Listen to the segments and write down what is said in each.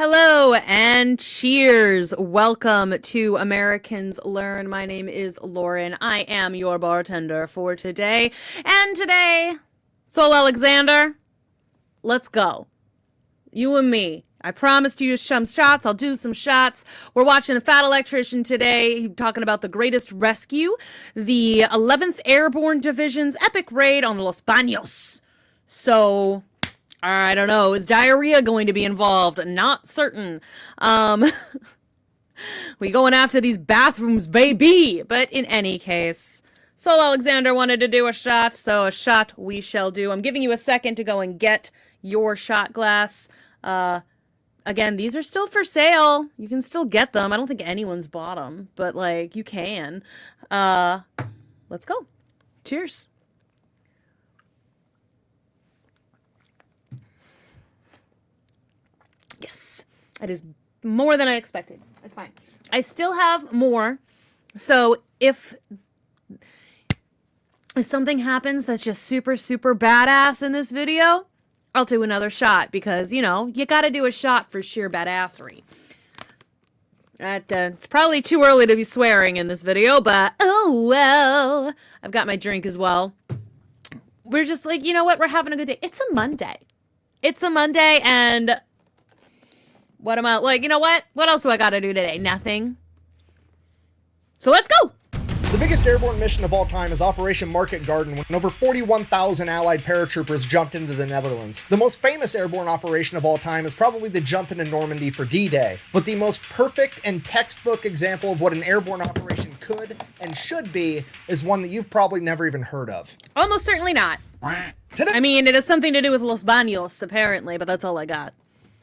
Hello and cheers. Welcome to Americans Learn. My name is Lauren. I am your bartender for today. And today, Sol Alexander, let's go. You and me. I promised you some shots. I'll do some shots. We're watching A Fat Electrician today, talking about the greatest rescue, the 11th Airborne Division's epic raid on Los Baños. So, I don't know. Is diarrhea going to be involved? Not certain. We going after these bathrooms, baby. But in any case, Sol Alexander wanted to do a shot, so a shot we shall do. I'm giving you a second to go and get your shot glass. Again, these are still for sale. You can still get them. I don't think anyone's bought them, but like you can. Let's go. Cheers. Yes, it is more than I expected. It's fine. I still have more. So if something happens that's just super, super badass in this video, I'll do another shot because, you know, you got to do a shot for sheer badassery. It's probably too early to be swearing in this video, but oh well. I've got my drink as well. We're just like, you know what? We're having a good day. It's a Monday. It's a Monday and what am I, like, you know what? What else do I got to do today? Nothing. So let's go. The biggest airborne mission of all time is Operation Market Garden, when over 41,000 Allied paratroopers jumped into the Netherlands. The most famous airborne operation of all time is probably the jump into Normandy for D-Day. But the most perfect and textbook example of what an airborne operation could and should be is one that you've probably never even heard of. Almost certainly not. I mean, it has something to do with Los Baños, apparently, but that's all I got.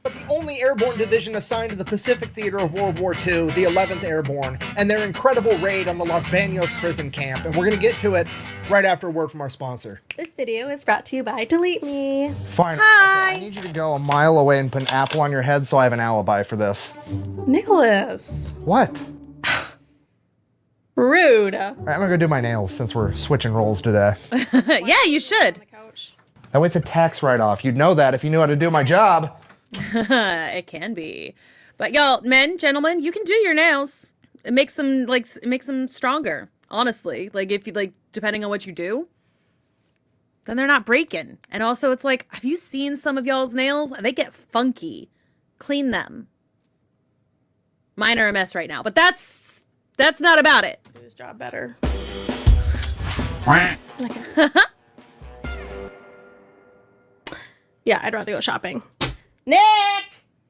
But the only airborne division assigned to the Pacific Theater of World War II, the 11th Airborne, and their incredible raid on the Los Baños prison camp. And we're going to get to it right after a word from our sponsor. This video is brought to you by Delete Me. Fine. Hi. Okay, I need you to go a mile away and put an apple on your head so I have an alibi for this. Nicholas. What? Rude. All right, I'm going to go do my nails since we're switching roles today. Yeah, you should. On the couch. That way it's a tax write-off. You'd know that if you knew how to do my job. It can be. But y'all, men, gentlemen, you can do your nails. It makes them stronger, honestly. Like if you depending on what you do, then they're not breaking. And also it's like, have you seen some of y'all's nails? They get funky. Clean them. Mine are a mess right now, but that's not about it. Do his job better. Yeah, I'd rather go shopping. Nick!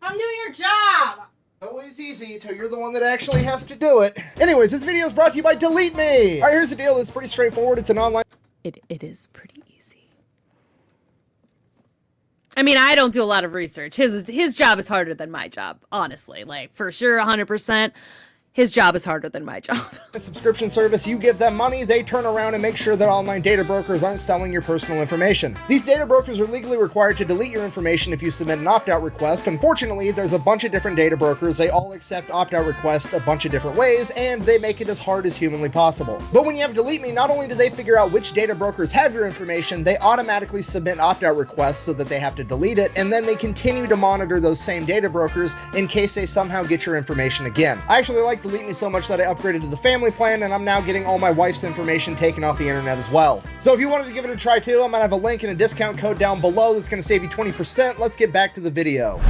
I'm doing your job! Always easy till you're the one that actually has to do it. Anyways, this video is brought to you by Delete Me. All right, here's the deal. It's pretty straightforward. It's an online... It is pretty easy. I mean, I don't do a lot of research. His job is harder than my job, honestly. Like, for sure, 100%. His job is harder than my job. A subscription service, you give them money, they turn around and make sure that online data brokers aren't selling your personal information. These data brokers are legally required to delete your information if you submit an opt-out request. Unfortunately, there's a bunch of different data brokers. They all accept opt-out requests a bunch of different ways, and they make it as hard as humanly possible. But when you have Delete Me, not only do they figure out which data brokers have your information, they automatically submit opt-out requests so that they have to delete it, and then they continue to monitor those same data brokers in case they somehow get your information again. I actually like Delete Me so much that I upgraded to the family plan, and I'm now getting all my wife's information taken off the internet as well. So if you wanted to give it a try too, I'm gonna have a link and a discount code down below that's gonna save you 20%. Let's get back to the video.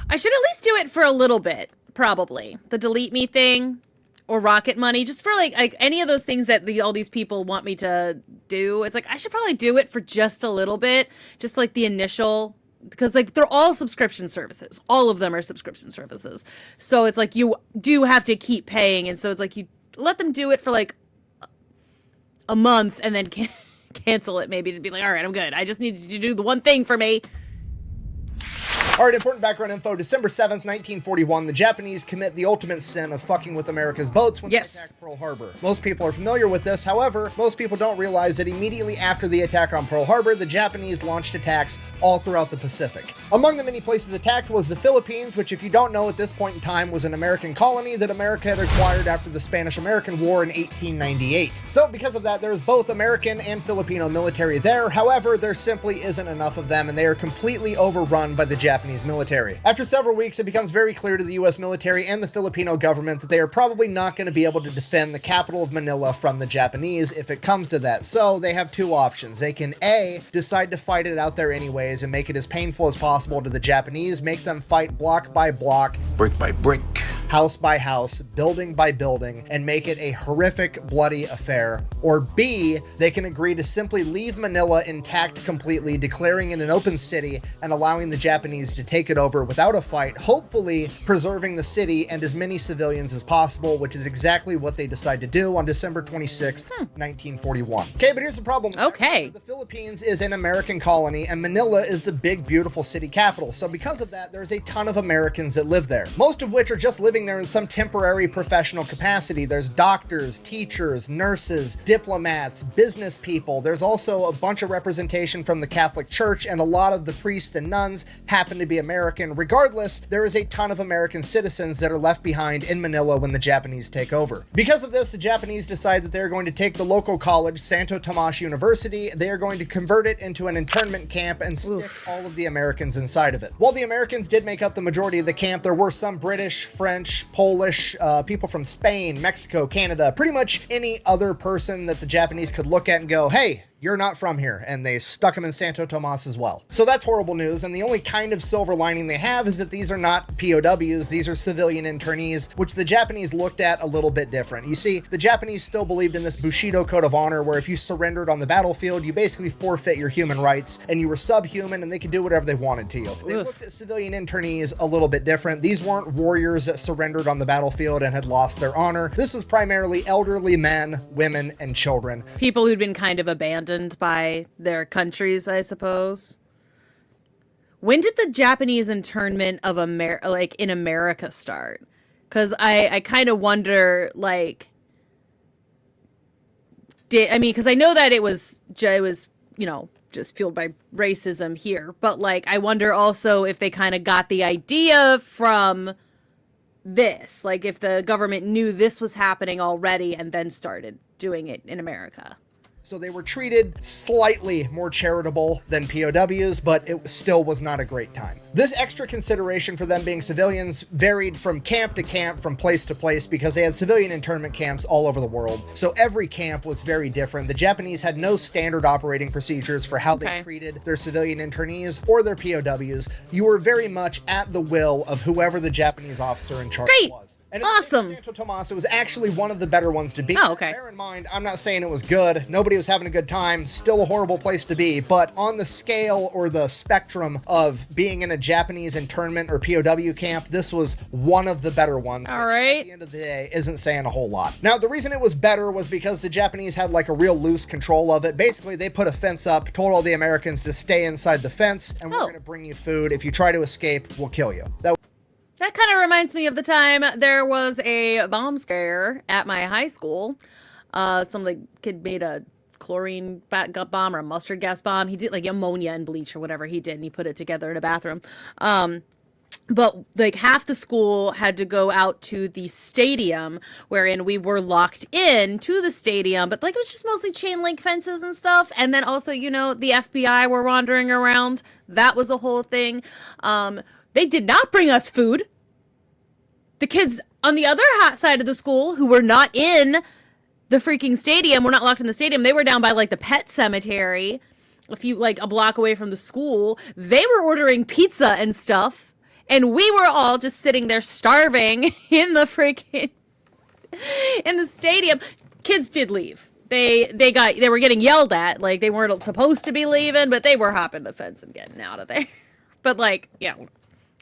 I should at least do it for a little bit, probably. The Delete Me thing, or Rocket Money, just for like any of those things that all these people want me to do. It's like, I should probably do it for just a little bit, just like the initial, because like they're all subscription services. All of them are subscription services. So it's like you do have to keep paying, and so it's like you let them do it for like a month and then cancel it maybe to be like, all right, I'm good. I just need you to do the one thing for me. All right, important background info. December 7th, 1941, the Japanese commit the ultimate sin of fucking with America's boats when they attack Pearl Harbor. Most people are familiar with this. However, most people don't realize that immediately after the attack on Pearl Harbor, the Japanese launched attacks all throughout the Pacific. Among the many places attacked was the Philippines, which, if you don't know at this point in time, was an American colony that America had acquired after the Spanish-American War in 1898. So because of that, there's both American and Filipino military there. However, there simply isn't enough of them, and they are completely overrun by the Japanese Japanese military. After several weeks, it becomes very clear to the US military and the Filipino government that they are probably not going to be able to defend the capital of Manila from the Japanese if it comes to that. So they have two options. They can A, decide to fight it out there anyways and make it as painful as possible to the Japanese, make them fight block by block, brick by brick, house by house, building by building, and make it a horrific, bloody affair. Or B, they can agree to simply leave Manila intact completely, declaring it an open city and allowing the Japanese to take it over without a fight, hopefully preserving the city and as many civilians as possible, which is exactly what they decide to do on December 26th, 1941. Okay, but here's the problem. Okay. The Philippines is an American colony and Manila is the big, beautiful city capital. So because of that, there's a ton of Americans that live there, most of which are just living there in some temporary professional capacity. There's doctors, teachers, nurses, diplomats, business people. There's also a bunch of representation from the Catholic Church, and a lot of the priests and nuns happen to be American. Regardless, there is a ton of American citizens that are left behind in Manila when the Japanese take over. Because of this, the Japanese decide that they're going to take the local college, Santo Tomas University. They are going to convert it into an internment camp and stick all of the Americans inside of it. While the Americans did make up the majority of the camp, there were some British, French, Polish, people from Spain, Mexico, Canada, pretty much any other person that the Japanese could look at and go, hey, you're not from here, and they stuck him in Santo Tomas as well. So that's horrible news, and the only kind of silver lining they have is that these are not POWs, these are civilian internees, which the Japanese looked at a little bit different. You see, the Japanese still believed in this Bushido code of honor, where if you surrendered on the battlefield, you basically forfeit your human rights, and you were subhuman, and they could do whatever they wanted to you. They looked at civilian internees a little bit different. These weren't warriors that surrendered on the battlefield and had lost their honor. This was primarily elderly men, women, and children. People who'd been kind of abandoned by their countries, I suppose. When did the Japanese internment of in America start? Because I kind of wonder, like, because I know that it was you know, just fueled by racism here, but like I wonder also if they kind of got the idea from this, like if the government knew this was happening already and then started doing it in America. So they were treated slightly more charitable than POWs, but it still was not a great time. This extra consideration for them being civilians varied from camp to camp, from place to place, because they had civilian internment camps all over the world. So every camp was very different. The Japanese had no standard operating procedures for how they treated their civilian internees or their POWs. You were very much at the will of whoever the Japanese officer in charge was. And awesome. Santo Tomas, it was actually one of the better ones to be. Oh, okay. Bear in mind, I'm not saying it was good. Nobody was having a good time. Still a horrible place to be. But on the scale or the spectrum of being in a Japanese internment or POW camp, this was one of the better ones. All right. At the end of the day, isn't saying a whole lot. Now, the reason it was better was because the Japanese had like a real loose control of it. Basically, they put a fence up, told all the Americans to stay inside the fence, and we're going to bring you food. If you try to escape, we'll kill you. That kind of reminds me of the time there was a bomb scare at my high school. Some kid made a chlorine bomb or a mustard gas bomb. He did like ammonia and bleach or whatever he did, and he put it together in a bathroom. But like half the school had to go out to the stadium, wherein we were locked in to the stadium, but like it was just mostly chain link fences and stuff. And then also, you know, the FBI were wandering around. That was a whole thing. They did not bring us food. The kids on the other side of the school who were not in the freaking stadium, were not locked in the stadium. They were down by like the pet cemetery, a block away from the school. They were ordering pizza and stuff. And we were all just sitting there starving in the stadium. Kids did leave. They were getting yelled at. Like they weren't supposed to be leaving, but they were hopping the fence and getting out of there. But like, yeah.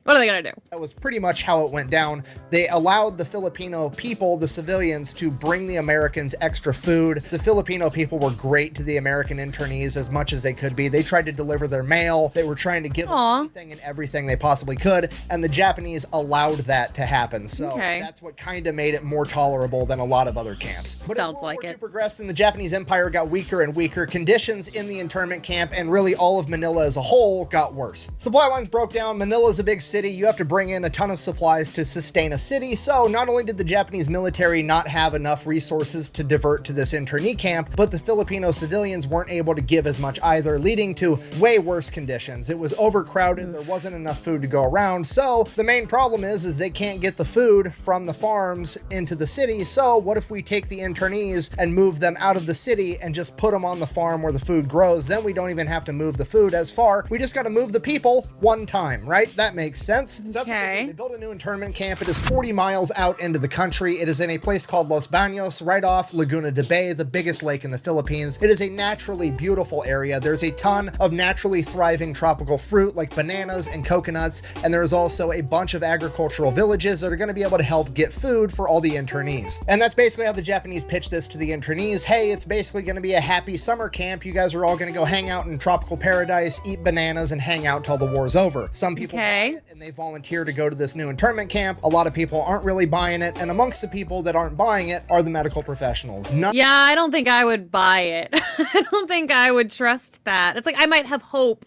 What are they going to do? That was pretty much how it went down. They allowed the Filipino people, the civilians, to bring the Americans extra food. The Filipino people were great to the American internees as much as they could be. They tried to deliver their mail. They were trying to give them anything and everything they possibly could, and the Japanese allowed that to happen. So that's what kind of made it more tolerable than a lot of other camps. But sounds as like World War it. II progressed and the Japanese Empire got weaker and weaker, conditions in the internment camp and really all of Manila as a whole got worse. Supply lines broke down. Manila's a big city, you have to bring in a ton of supplies to sustain a city, so not only did the Japanese military not have enough resources to divert to this internee camp, but the Filipino civilians weren't able to give as much either, leading to way worse conditions. It was overcrowded, there wasn't enough food to go around, so the main problem is they can't get the food from the farms into the city, so what if we take the internees and move them out of the city and just put them on the farm where the food grows? Then we don't even have to move the food as far, we just gotta move the people one time, right? That makes sense. Okay. They built a new internment camp. It is 40 miles out into the country. It is in a place called Los Baños, right off Laguna de Bay, the biggest lake in the Philippines. It is a naturally beautiful area. There's a ton of naturally thriving tropical fruit like bananas and coconuts, and there's also a bunch of agricultural villages that are going to be able to help get food for all the internees. And that's basically how the Japanese pitch this to the internees. Hey, it's basically going to be a happy summer camp. You guys are all going to go hang out in tropical paradise, eat bananas, and hang out till the war's over. Some people buy it, and they volunteer to go to this new internment camp. A lot of people aren't really buying it, and amongst the people that aren't buying it are the medical professionals. Yeah, I don't think I would buy it. I don't think I would trust that. It's like I might have hope,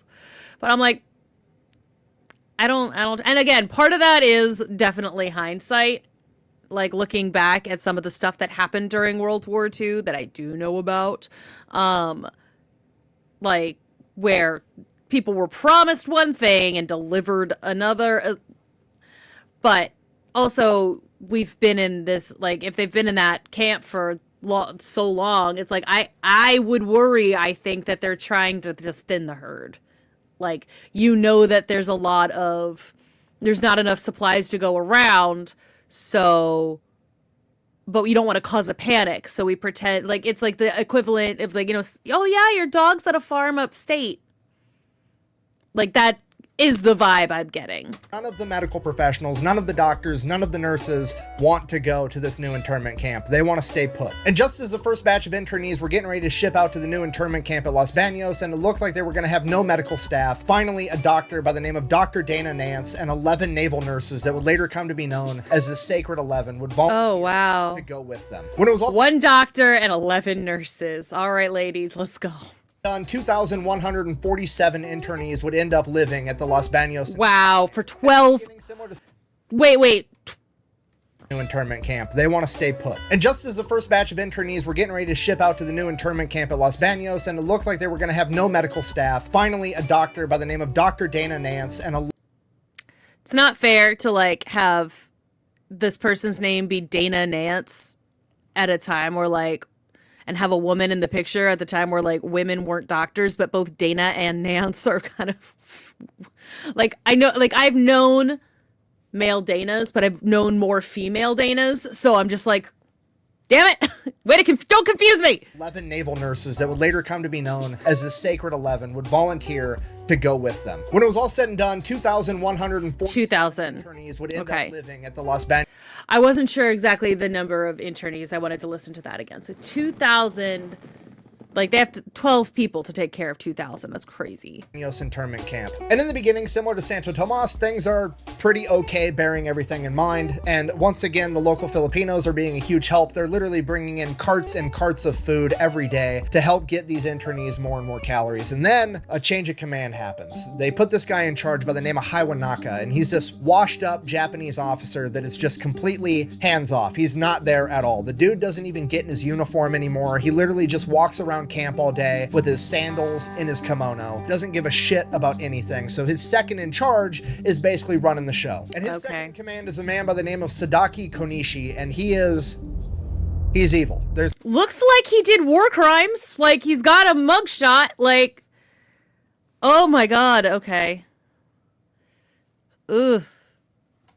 but I'm like, I don't. And again, part of that is definitely hindsight. Like looking back at some of the stuff that happened during World War II that I do know about, like where people were promised one thing and delivered another. But also, we've been in this, like, if they've been in that camp for so long, it's like, I would worry, I think, that they're trying to just thin the herd. Like, that there's there's not enough supplies to go around, so, but we don't want to cause a panic, so we pretend, like, it's like the equivalent of, like, oh yeah, your dog's at a farm upstate. Like, that is the vibe I'm getting. None of the medical professionals, none of the doctors, none of the nurses want to go to this new internment camp. They want to stay put. And just as the first batch of internees were getting ready to ship out to the new internment camp at Los Baños, and it looked like they were going to have no medical staff, finally a doctor by the name of Dr. Dana Nance and 11 naval nurses that would later come to be known as the Sacred 11 would volunteer to go with them. When it was all one doctor and 11 nurses. All right, ladies, let's go. 2,147 internees would end up living at the Los Baños. Wow, for 12. Wait. New internment camp. They want to stay put. And just as the first batch of internees were getting ready to ship out to the new internment camp at Los Baños, and it looked like they were going to have no medical staff, finally a doctor by the name of Dr. Dana Nance and It's not fair to, like, have this person's name be Dana Nance at a time where, like, and have a woman in the picture at the time where, like, women weren't doctors, but both Dana and Nance are kind of, like, I know, like, I've known male Danas, but I've known more female Danas, so I'm just like, damn it, don't confuse me! 11 naval nurses that would later come to be known as the Sacred 11 would volunteer to go with them. When it was all said and done, 2,140 internees would end up living at the Los Baños. I wasn't sure exactly the number of internees. I wanted to listen to that again. So 2,000, like they have 12 people to take care of 2,000. That's crazy. Internment camp. And in the beginning, similar to Santo Tomas, things are pretty okay, bearing everything in mind. And once again, the local Filipinos are being a huge help. They're literally bringing in carts and carts of food every day to help get these internees more and more calories. And then a change of command happens. They put this guy in charge by the name of Haiwanaka, and he's this washed up Japanese officer that is just completely hands off. He's not there at all. The dude doesn't even get in his uniform anymore. He literally just walks around camp all day with his sandals in his kimono. Doesn't give a shit about anything. So his second in charge is basically running the show. And his second in command is a man by the name of Sadaki Konishi, and he's evil. Looks like he did war crimes. Like he's got a mugshot. Like, oh my god. Okay. Ugh.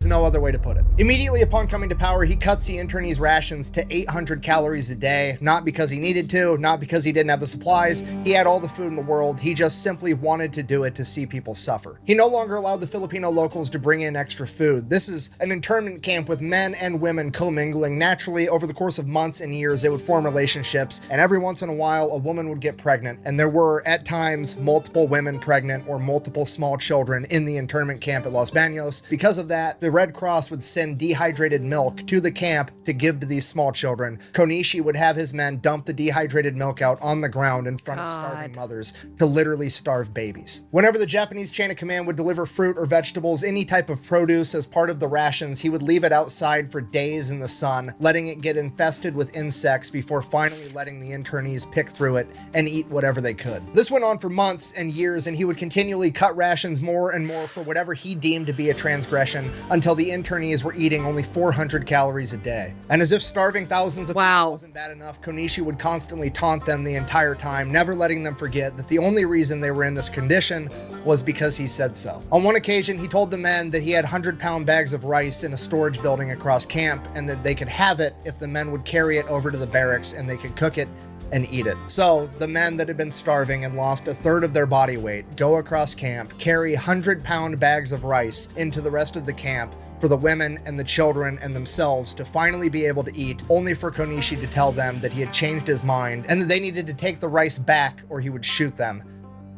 There's no other way to put it. Immediately upon coming to power, he cuts the internees' rations to 800 calories a day, not because he needed to, not because he didn't have the supplies. He had all the food in the world. He just simply wanted to do it to see people suffer. He no longer allowed the Filipino locals to bring in extra food. This is an internment camp with men and women commingling. Naturally, over the course of months and years, they would form relationships, and every once in a while, a woman would get pregnant, and there were, at times, multiple women pregnant or multiple small children in the internment camp at Los Baños. Because of that, the Red Cross would send dehydrated milk to the camp to give to these small children. Konishi would have his men dump the dehydrated milk out on the ground in front of starving mothers to literally starve babies. Whenever the Japanese chain of command would deliver fruit or vegetables, any type of produce as part of the rations, he would leave it outside for days in the sun, letting it get infested with insects before finally letting the internees pick through it and eat whatever they could. This went on for months and years, and he would continually cut rations more and more for whatever he deemed to be a transgression until the internees were eating only 400 calories a day. And as if starving thousands of people wasn't bad enough, Konishi would constantly taunt them the entire time, never letting them forget that the only reason they were in this condition was because he said so. On one occasion, he told the men that he had 100-pound bags of rice in a storage building across camp and that they could have it if the men would carry it over to the barracks and they could cook it and eat it. So the men that had been starving and lost a third of their body weight go across camp, carry 100-pound bags of rice into the rest of the camp for the women and the children and themselves to finally be able to eat, only for Konishi to tell them that he had changed his mind and that they needed to take the rice back or he would shoot them.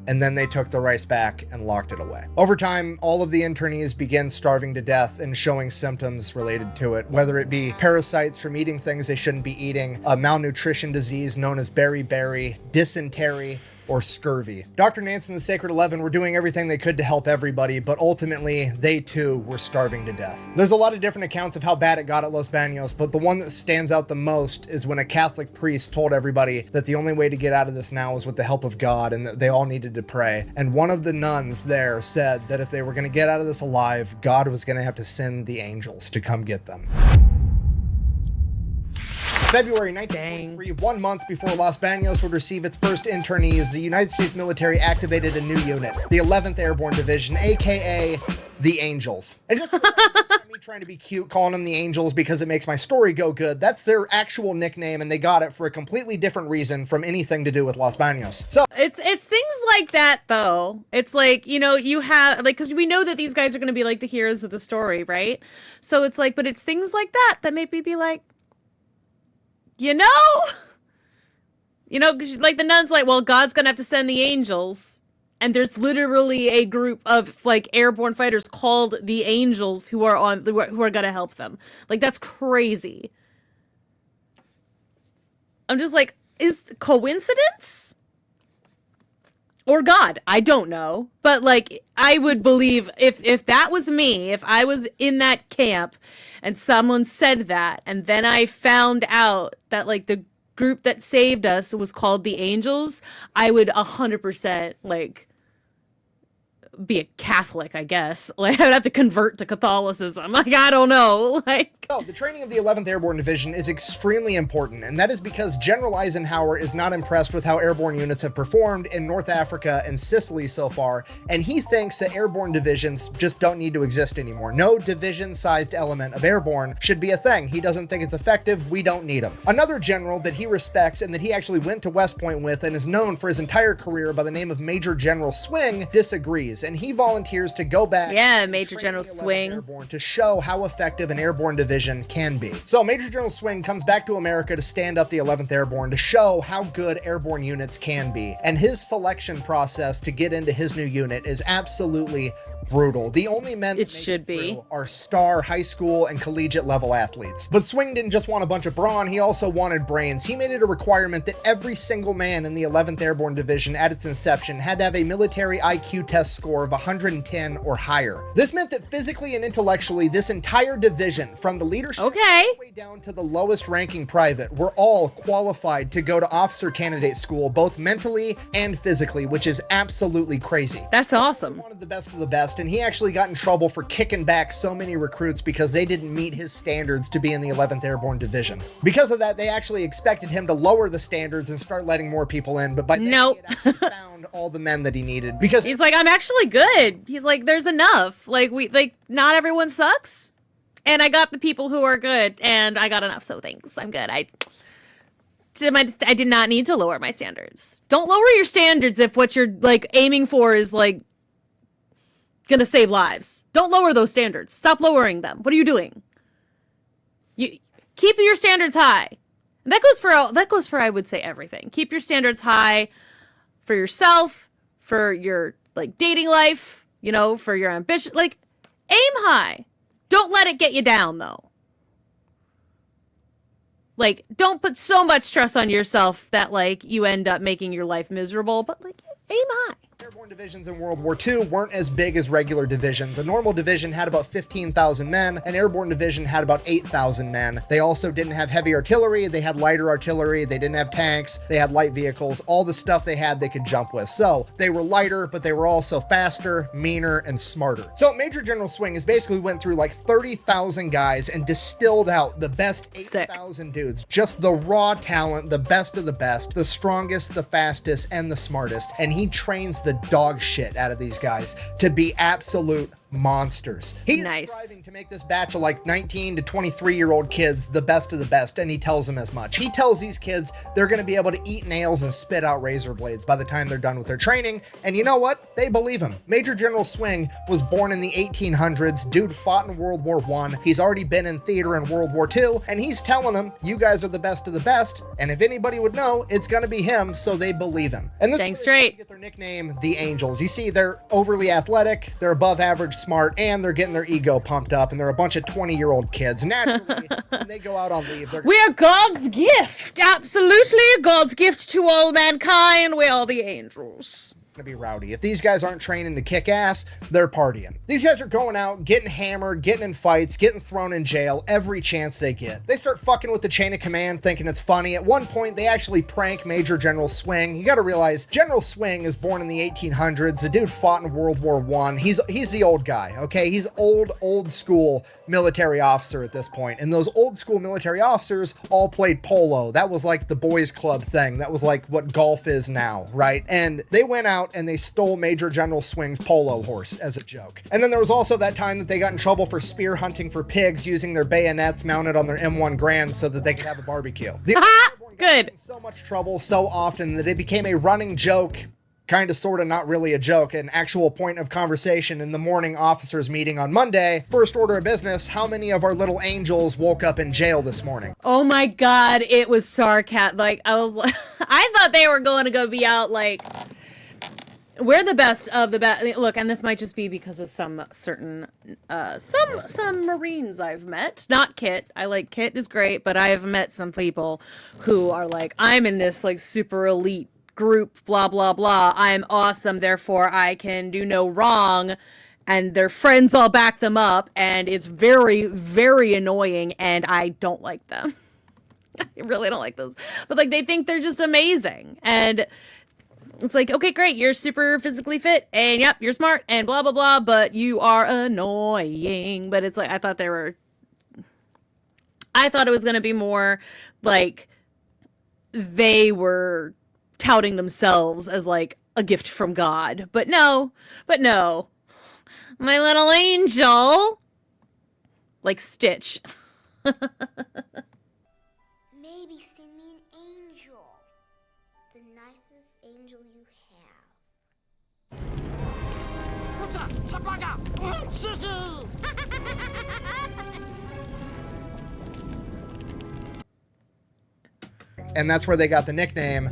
And then they took the rice back and locked it away. Over time, all of the internees began starving to death and showing symptoms related to it, whether it be parasites from eating things they shouldn't be eating, a malnutrition disease known as beriberi, dysentery, or scurvy. Dr. Nance and the Sacred 11 were doing everything they could to help everybody, but ultimately, they too were starving to death. There's a lot of different accounts of how bad it got at Los Baños, but the one that stands out the most is when a Catholic priest told everybody that the only way to get out of this now was with the help of God and that they all needed to pray. And one of the nuns there said that if they were going to get out of this alive, God was going to have to send the angels to come get them. February 1943, 1 month before Los Baños would receive its first internees, the United States military activated a new unit, the 11th Airborne Division, aka the Angels. And just me trying to be cute calling them the Angels because it makes my story go good, that's their actual nickname, and they got it for a completely different reason from anything to do with Los Baños. So it's things like that, though. It's like, you know, you have, like, because we know that these guys are going to be like the heroes of the story, right? So it's like, but it's things like that that make me be like, you know, like the nun's like, well, God's gonna have to send the angels, and there's literally a group of like airborne fighters called the Angels who are gonna help them. Like, that's crazy. I'm just like, is coincidence or God? I don't know, but like, I would believe if that was me, if I was in that camp and someone said that, and then I found out that like the group that saved us was called the Angels, I would 100% like be a Catholic, I guess. Like, I would have to convert to Catholicism. Like, I don't know. Like, oh, the training of the 11th Airborne Division is extremely important, and that is because General Eisenhower is not impressed with how airborne units have performed in North Africa and Sicily so far, and he thinks that airborne divisions just don't need to exist anymore. No division-sized element of airborne should be a thing. He doesn't think it's effective. We don't need them. Another general that he respects and that he actually went to West Point with and is known for his entire career by the name of Major General Swing disagrees, and he volunteers to go back. Yeah, Major General Swing. Airborne to show how effective an airborne division can be. So Major General Swing comes back to America to stand up the 11th Airborne to show how good airborne units can be. And his selection process to get into his new unit is absolutely brutal. The only men that should be are star high school and collegiate level athletes. But Swing didn't just want a bunch of brawn, he also wanted brains. He made it a requirement that every single man in the 11th Airborne Division at its inception had to have a military IQ test score of 110 or higher. This meant that physically and intellectually, this entire division, from the leadership all the way down to the lowest ranking private, were all qualified to go to officer candidate school, both mentally and physically, which is absolutely crazy. That's awesome. He wanted the best of the best, and he actually got in trouble for kicking back so many recruits because they didn't meet his standards to be in the 11th Airborne Division. Because of that, they actually expected him to lower the standards and start letting more people in, but by then he had actually found all the men that he needed. Because he's like, I'm actually good. He's like, there's enough. Like, not everyone sucks, and I got the people who are good, and I got enough, so thanks. I'm good. I did not need to lower my standards. Don't lower your standards if what you're like aiming for is like gonna save lives. Don't lower those standards. Stop lowering them. What are you doing? You keep your standards high. And that goes for I would say everything. Keep your standards high for yourself, for your like dating life, you know, for your ambition. Like, aim high. Don't let it get you down, though. Like, don't put so much stress on yourself that, like, you end up making your life miserable, but, like, aim high. Airborne divisions in World War II weren't as big as regular divisions. A normal division had about 15,000 men. An airborne division had about 8,000 men. They also didn't have heavy artillery. They had lighter artillery. They didn't have tanks. They had light vehicles. All the stuff they had, they could jump with. So they were lighter, but they were also faster, meaner, and smarter. So Major General Swing is basically went through like 30,000 guys and distilled out the best 8,000 dudes. Just the raw talent, the best of the best, the strongest, the fastest, and the smartest. And he trains the dog shit out of these guys to be absolute monsters. He's striving to make this batch of like 19 to 23-year-old kids the best of the best, and he tells them as much. He tells these kids they're going to be able to eat nails and spit out razor blades by the time they're done with their training, and you know what? They believe him. Major General Swing was born in the 1800s. Dude fought in World War I. He's already been in theater in World War II, and he's telling them, you guys are the best of the best, and if anybody would know, it's going to be him, so they believe him. And this Dang is straight. They get their nickname, the Angels. You see, they're overly athletic, they're above average smart, and they're getting their ego pumped up, and they're a bunch of 20-year-old kids. Naturally, when they go out on leave, we're God's gift. Absolutely God's gift to all mankind. We're all the angels. Gonna be rowdy. If these guys aren't training to kick ass, they're partying. These guys are going out, getting hammered, getting in fights, getting thrown in jail every chance they get. They start fucking with the chain of command, thinking it's funny. At one point, they actually prank Major General Swing. You gotta realize, General Swing is born in the 1800s. The dude fought in World War I. He's the old guy, okay? He's old school military officer at this point. And those old school military officers all played polo. That was like the boys club thing. That was like what golf is now, right? And they went out and they stole Major General Swing's polo horse as a joke. And then there was also that time that they got in trouble for spear hunting for pigs using their bayonets mounted on their M1 Grand so that they could have a barbecue. Good. So much trouble so often that it became a running joke, kind of sort of not really a joke, an actual point of conversation in the morning officers meeting on Monday. First order of business, how many of our little angels woke up in jail this morning? Oh my God, it was sarcasm. Like, I was like, I thought they were going to go be out like, we're the best of the best. Look, and this might just be because of some certain, some Marines I've met. Not Kit. I like Kit is great, but I have met some people who are like, I'm in this like super elite group, blah, blah, blah. I'm awesome, therefore I can do no wrong. And their friends all back them up, and it's very, very annoying, and I don't like them. I really don't like those. But like, they think they're just amazing. And it's like, okay, great, you're super physically fit, and yep, you're smart, and blah, blah, blah, but you are annoying. But it's like, I thought it was going to be more like they were touting themselves as like a gift from God. But no, my little angel, like Stitch. Maybe send me an angel. The nicest angel you have. And that's where they got the nickname,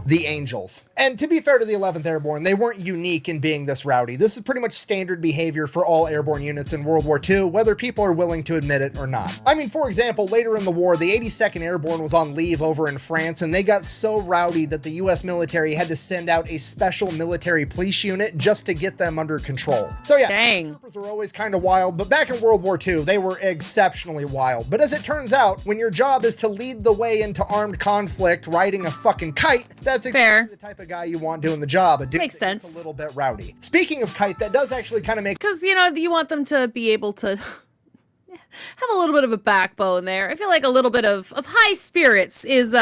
the Angels. And to be fair to the 11th Airborne, they weren't unique in being this rowdy. This is pretty much standard behavior for all airborne units in World War II, whether people are willing to admit it or not. I mean, for example, later in the war, the 82nd Airborne was on leave over in France, and they got so rowdy that the US military had to send out a special military police unit just to get them under control. So yeah, Dang. Troopers are always kind of wild, but back in World War II, they were exceptionally wild. But as it turns out, when your job is to lead the way into armed conflict riding a fucking kite, that's exactly the type of guy you want doing the job. A dude Makes sense. A little bit rowdy. Speaking of kite, that does actually kind of make... Because, you know, you want them to be able to have a little bit of a backbone there. I feel like a little bit of high spirits is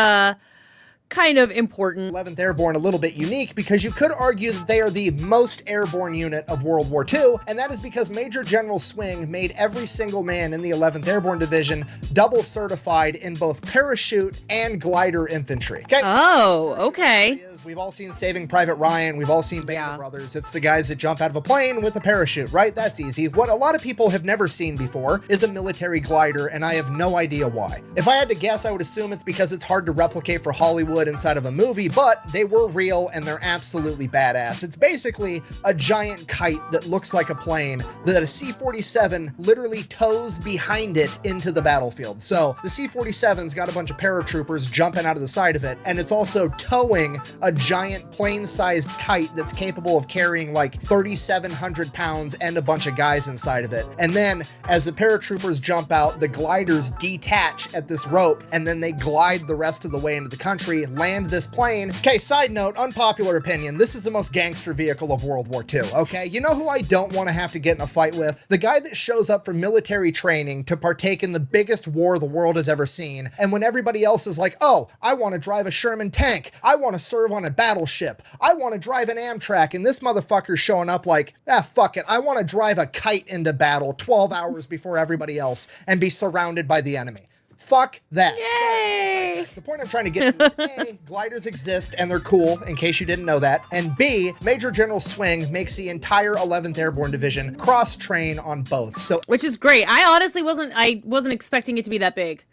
kind of important. 11th Airborne a little bit unique because you could argue that they are the most airborne unit of World War II, and that is because Major General Swing made every single man in the 11th Airborne Division double certified in both parachute and glider infantry. Okay? Oh, okay. is. We've all seen Saving Private Ryan. We've all seen Band Yeah. of Brothers. It's the guys that jump out of a plane with a parachute, right? That's easy. What a lot of people have never seen before is a military glider, and I have no idea why. If I had to guess, I would assume it's because it's hard to replicate for Hollywood inside of a movie, but they were real and they're absolutely badass. It's basically a giant kite that looks like a plane that a C-47 literally tows behind it into the battlefield. So the C-47's got a bunch of paratroopers jumping out of the side of it, and it's also towing a giant plane-sized kite that's capable of carrying like 3,700 pounds and a bunch of guys inside of it. And then as the paratroopers jump out, the gliders detach at this rope, and then they glide the rest of the way into the country, land this plane. Okay, side note, unpopular opinion, this is the most gangster vehicle of World War II, okay? You know who I don't want to have to get in a fight with? The guy that shows up for military training to partake in the biggest war the world has ever seen, and when everybody else is like, oh, I want to drive a Sherman tank, I want to serve on a battleship, I want to drive an Amtrak, and this motherfucker's showing up like, fuck it, I want to drive a kite into battle 12 hours before everybody else and be surrounded by the enemy. Fuck that. Yay! The point I'm trying to get to is A, gliders exist and they're cool, in case you didn't know that, and B, Major General Swing makes the entire 11th Airborne Division cross-train on both. So, Which is great. I honestly wasn't expecting it to be that big.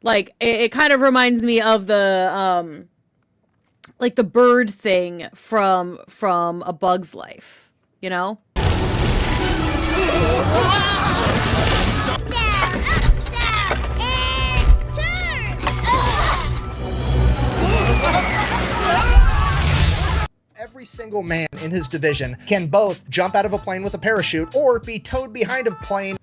Like, it kind of reminds me of the like the bird thing from A Bug's Life, you know? every single man in his division can both jump out of a plane with a parachute or be towed behind a plane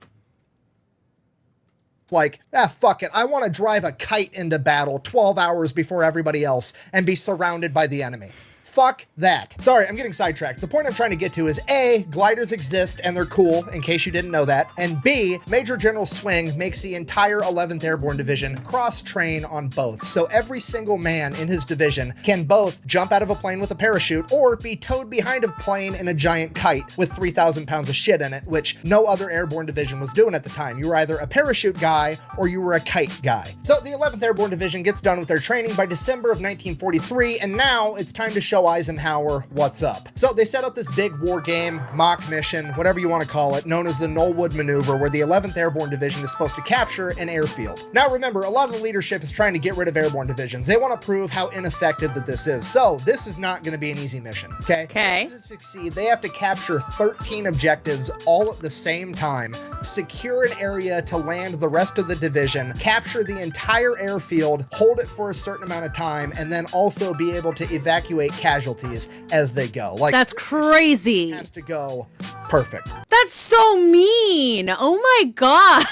like, fuck it, I want to drive a kite into battle 12 hours before everybody else and be surrounded by the enemy. Fuck that. Sorry, I'm getting sidetracked. The point I'm trying to get to is A, gliders exist and they're cool, in case you didn't know that, and B, Major General Swing makes the entire 11th Airborne Division cross-train on both. So every single man in his division can both jump out of a plane with a parachute or be towed behind a plane in a giant kite with 3,000 pounds of shit in it, which no other airborne division was doing at the time. You were either a parachute guy or you were a kite guy. So the 11th Airborne Division gets done with their training by December of 1943, and now it's time to show Eisenhower what's up. So they set up this big war game, mock mission, whatever you want to call it, known as the Knollwood Maneuver, where the 11th Airborne Division is supposed to capture an airfield. Now remember, a lot of the leadership is trying to get rid of airborne divisions. They want to prove how ineffective that this is. So this is not going to be an easy mission, okay? Okay. To succeed, they have to capture 13 objectives all at the same time, secure an area to land the rest of the division, capture the entire airfield, hold it for a certain amount of time, and then also be able to evacuate casualties as they go. Like, That's crazy. it has to go perfect. That's so mean. Oh my God.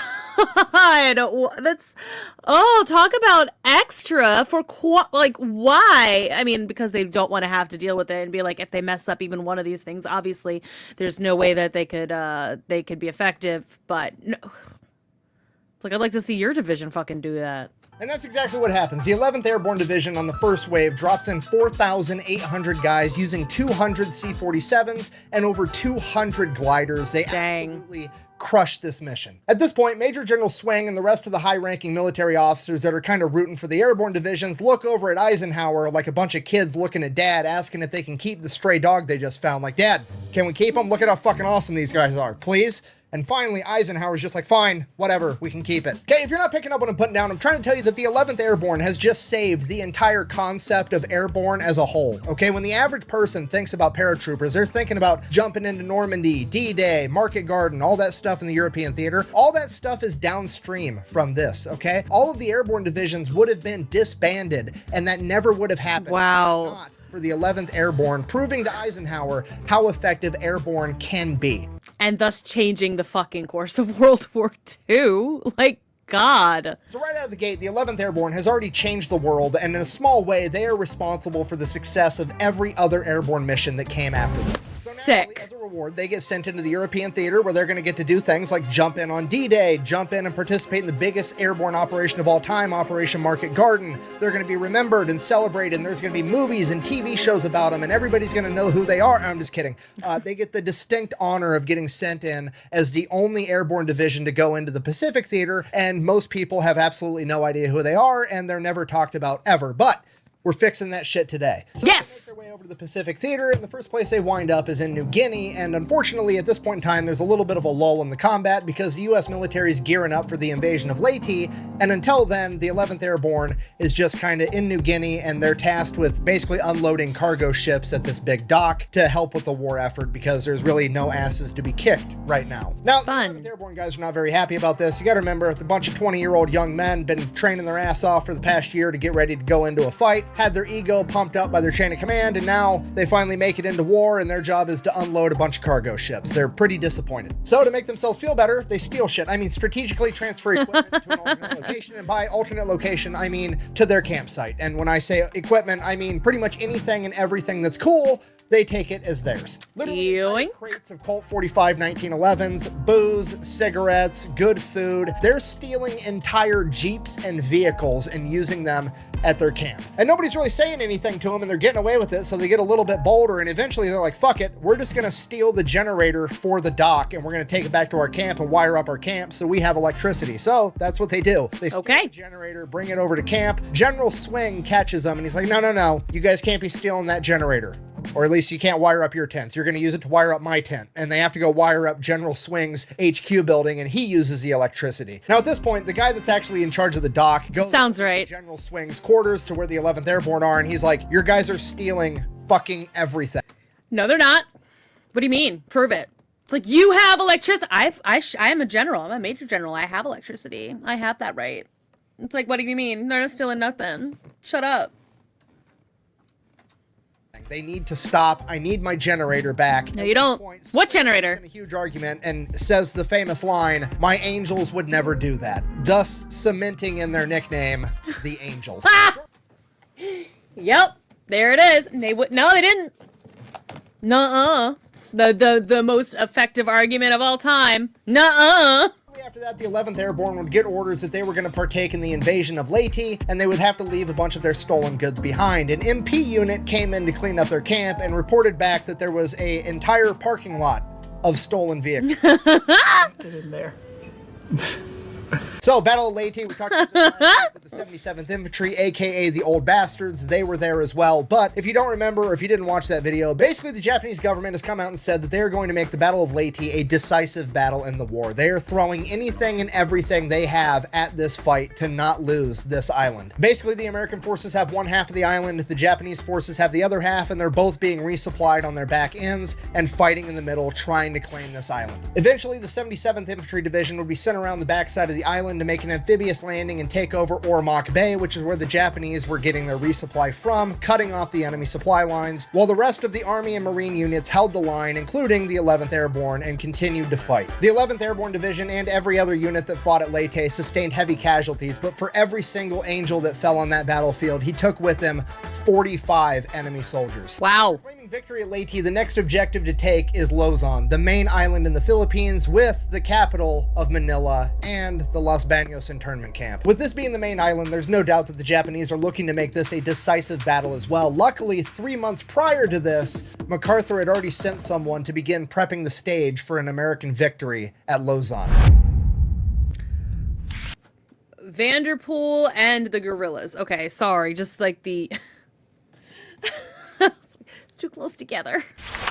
That's, talk about extra for like, why? I mean, because they don't want to have to deal with it and be like, if they mess up even one of these things, obviously there's no way that they could be effective, but no. It's like, I'd like to see your division fucking do that. And that's exactly what happens. The 11th Airborne Division on the first wave drops in 4,800 guys using 200 C-47s and over 200 gliders. They absolutely crush this mission. At this point, Major General Swing and the rest of the high-ranking military officers that are kind of rooting for the airborne divisions look over at Eisenhower like a bunch of kids looking at Dad, asking if they can keep the stray dog they just found. Like, Dad, can we keep him? Look at how fucking awesome these guys are, please? And finally, Eisenhower's just like, fine, whatever, we can keep it. Okay, if you're not picking up what I'm putting down, I'm trying to tell you that the 11th Airborne has just saved the entire concept of airborne as a whole. Okay, when the average person thinks about paratroopers, they're thinking about jumping into Normandy, D-Day, Market Garden, all that stuff in the European theater. All that stuff is downstream from this, okay? All of the airborne divisions would have been disbanded, and that never would have happened. Wow. Not for the 11th Airborne, proving to Eisenhower how effective airborne can be. And thus changing the fucking course of World War II. Like, God. So right out of the gate, the 11th Airborne has already changed the world, and in a small way, they are responsible for the success of every other airborne mission that came after this. So Sick. naturally, as a reward, they get sent into the European theater where they're going to get to do things like jump in on D-Day, jump in and participate in the biggest airborne operation of all time, Operation Market Garden. They're going to be remembered and celebrated, and there's going to be movies and TV shows about them, and everybody's going to know who they are. I'm just kidding. They get the distinct honor of getting sent in as the only airborne division to go into the Pacific Theater, and most people have absolutely no idea who they are, and they're never talked about ever. But We're fixing that shit today. So Yes! they make their way over to the Pacific Theater, and the first place they wind up is in New Guinea, and unfortunately at this point in time there's a little bit of a lull in the combat because the US military is gearing up for the invasion of Leyte, and until then the 11th Airborne is just kind of in New Guinea, and they're tasked with basically unloading cargo ships at this big dock to help with the war effort because there's really no asses to be kicked right now. Now, Fun. the 11th Airborne guys are not very happy about this. You gotta remember, the bunch of 20-year-old young men been training their ass off for the past year to get ready to go into a fight, had their ego pumped up by their chain of command, and now they finally make it into war, and their job is to unload a bunch of cargo ships. They're pretty disappointed. So to make themselves feel better, they steal shit. I mean, strategically transfer equipment to an alternate location, and by alternate location, I mean to their campsite. And when I say equipment, I mean pretty much anything and everything that's cool, they take it as theirs. Literally Yoink. crates of Colt 45 1911s, booze, cigarettes, good food. They're stealing entire Jeeps and vehicles and using them at their camp. And nobody's really saying anything to them, and they're getting away with it, so they get a little bit bolder, and eventually they're like, fuck it, we're just gonna steal the generator for the dock, and we're gonna take it back to our camp and wire up our camp so we have electricity. So that's what they do. They steal Okay. the generator, bring it over to camp. General Swing catches them, and he's like, no, you guys can't be stealing that generator. Or at least you can't wire up your tents. You're going to use it to wire up my tent. And they have to go wire up General Swing's HQ building, and he uses the electricity. Now, at this point, the guy that's actually in charge of the dock goes Sounds right. to General Swing's quarters to where the 11th Airborne are, and he's like, your guys are stealing fucking everything. No, they're not. What do you mean? Prove it. It's like, you have electricity. I am a general. I'm a major general. I have electricity. I have that right. It's like, what do you mean? They're not stealing nothing. Shut up. They need to stop. I need my generator back. No, you don't. What generator? In a huge argument and says the famous line, my angels would never do that, thus cementing in their nickname, the Angels. Yep. There it is. No, they didn't. Nuh-uh. The most effective argument of all time. Nuh-uh. After that, the 11th Airborne would get orders that they were going to partake in the invasion of Leyte, and they would have to leave a bunch of their stolen goods behind. An MP unit came in to clean up their camp and reported back that there was an entire parking lot of stolen vehicles. Get in there. So, Battle of Leyte, we talked about this last week with the 77th Infantry, aka the Old Bastards. They were there as well. But if you don't remember, or if you didn't watch that video, basically the Japanese government has come out and said that they are going to make the Battle of Leyte a decisive battle in the war. They are throwing anything and everything they have at this fight to not lose this island. Basically, the American forces have one half of the island, the Japanese forces have the other half, and they're both being resupplied on their back ends and fighting in the middle, trying to claim this island. Eventually, the 77th Infantry Division would be sent around the backside of the island to make an amphibious landing and take over Ormoc Bay, which is where the Japanese were getting their resupply from, cutting off the enemy supply lines, while the rest of the Army and Marine units held the line, including the 11th Airborne, and continued to fight. The 11th Airborne Division and every other unit that fought at Leyte sustained heavy casualties, but for every single Angel that fell on that battlefield, he took with him 45 enemy soldiers. Wow. Claiming victory at Leyte, the next objective to take is Luzon, the main island in the Philippines with the capital of Manila and the Los Baños internment camp. With this being the main island, there's no doubt that the Japanese are looking to make this a decisive battle as well. Luckily, 3 months prior to this, MacArthur had already sent someone to begin prepping the stage for an American victory at Luzon. Vanderpool and the guerrillas. Okay, sorry, just like the... It's too close together.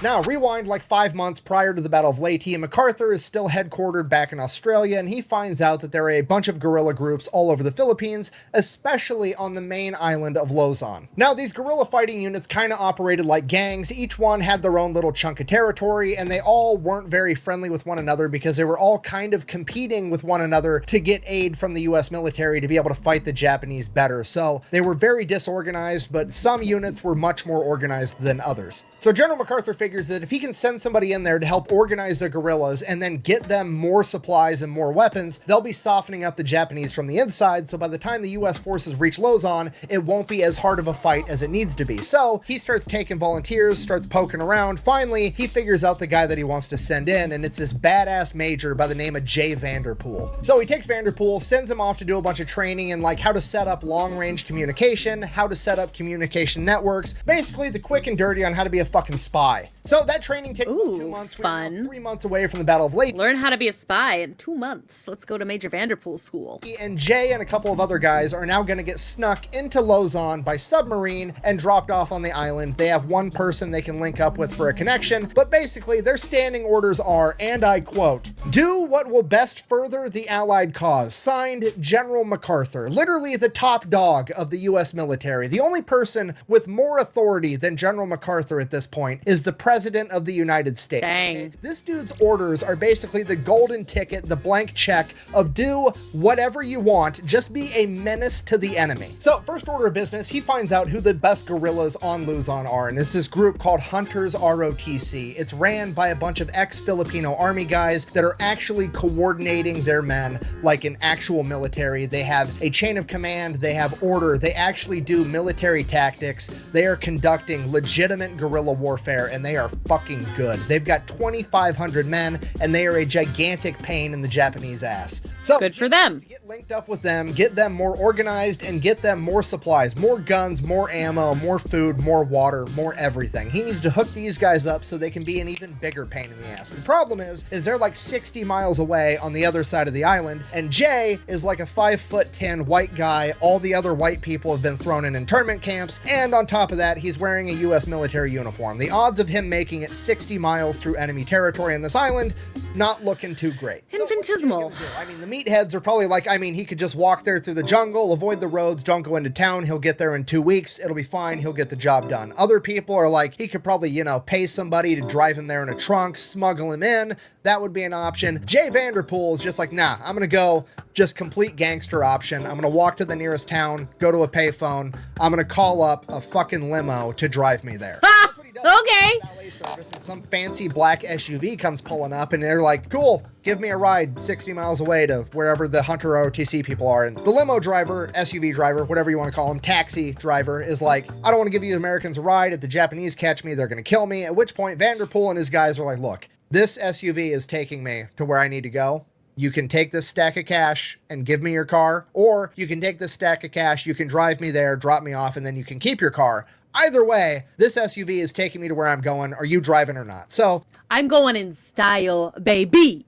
Now, rewind like 5 months prior to the Battle of Leyte, and MacArthur is still headquartered back in Australia, and he finds out that there are a bunch of guerrilla groups all over the Philippines, especially on the main island of Luzon. Now, these guerrilla fighting units kind of operated like gangs. Each one had their own little chunk of territory, and they all weren't very friendly with one another because they were all kind of competing with one another to get aid from the US military to be able to fight the Japanese better. So they were very disorganized, but some units were much more organized than others. So General MacArthur figures that if he can send somebody in there to help organize the guerrillas and then get them more supplies and more weapons, they'll be softening up the Japanese from the inside, so by the time the US forces reach Luzon, it won't be as hard of a fight as it needs to be. So he starts taking volunteers, starts poking around. Finally, he figures out the guy that he wants to send in, and it's this badass major by the name of Jay Vanderpool. So he takes Vanderpool, sends him off to do a bunch of training in like how to set up long-range communication, how to set up communication networks, basically the quick and dirty on how to be a fucking spy. So that training takes about 2 Ooh, months. fun. We're now 3 months away from the Battle of Lake. Learn how to be a spy in 2 months. Let's go to Major Vanderpool's school. And Jay and a couple of other guys are now going to get snuck into Luzon by submarine and dropped off on the island. They have one person they can link up with for a connection, but basically their standing orders are, and I quote, "Do what will best further the Allied cause." Signed, General MacArthur, literally the top dog of the US military. The only person with more authority than General MacArthur at this point is the President of the United States. Dang. Okay? This dude's orders are basically the golden ticket, the blank check of do whatever you want, just be a menace to the enemy. So first order of business, he finds out who the best guerrillas on Luzon are, and it's this group called Hunters ROTC. It's ran by a bunch of ex-Filipino army guys that are actually coordinating their men like an actual military. They have a chain of command, they have order, they actually do military tactics, they are conducting legitimate guerrilla warfare, and they are fucking good. They've got 2,500 men, and they are a gigantic pain in the Japanese ass. So Good for them. get linked up with them, get them more organized, and get them more supplies, more guns, more ammo, more food, more water, more everything. He needs to hook these guys up so they can be an even bigger pain in the ass. The problem is they're like 60 miles away on the other side of the island, and Jay is like a 5'10" white guy. All the other white people have been thrown in internment camps, and on top of that, he's wearing a US military uniform. The odds of him making it 60 miles through enemy territory on this island, not looking too great. So what's he Infinitesimal. gonna do? I mean, the meatheads are probably like, he could just walk there through the jungle, avoid the roads, don't go into town. He'll get there in 2 weeks. It'll be fine. He'll get the job done. Other people are like, he could probably, pay somebody to drive him there in a trunk, smuggle him in. That would be an option. Jay Vanderpool is just like, nah, I'm going to go just complete gangster option. I'm going to walk to the nearest town, go to a payphone. I'm going to call up a fucking limo to drive me there. That's what he does. Okay. Valet service, and some fancy black SUV comes pulling up, and they're like, cool, give me a ride 60 miles away to wherever the Hunter ROTC people are. And the limo driver, SUV driver, whatever you want to call him, taxi driver, is like, I don't want to give you Americans a ride. If the Japanese catch me, they're going to kill me. At which point Vanderpool and his guys are like, look, this SUV is taking me to where I need to go. You can take this stack of cash and give me your car, or you can take this stack of cash, you can drive me there, drop me off, and then you can keep your car. Either way, this SUV is taking me to where I'm going. Are you driving or not? So I'm going in style, baby.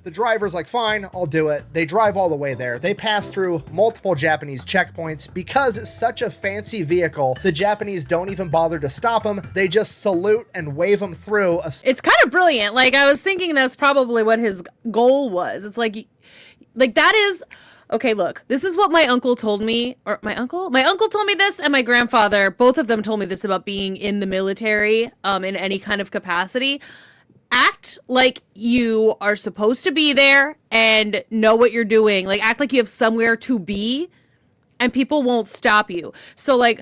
the driver's like, fine, I'll do it. They drive all the way there. They pass through multiple Japanese checkpoints. Because it's such a fancy vehicle, the Japanese don't even bother to stop them. They just salute and wave them through. It's kind of brilliant. Like, I was thinking that's probably what his goal was. It's like that is... Okay, look, this is what my uncle told me, or my uncle told me this, and my grandfather, both of them told me this about being in the military, in any kind of capacity. Act like you are supposed to be there and know what you're doing. Like, act like you have somewhere to be, and people won't stop you. So, like,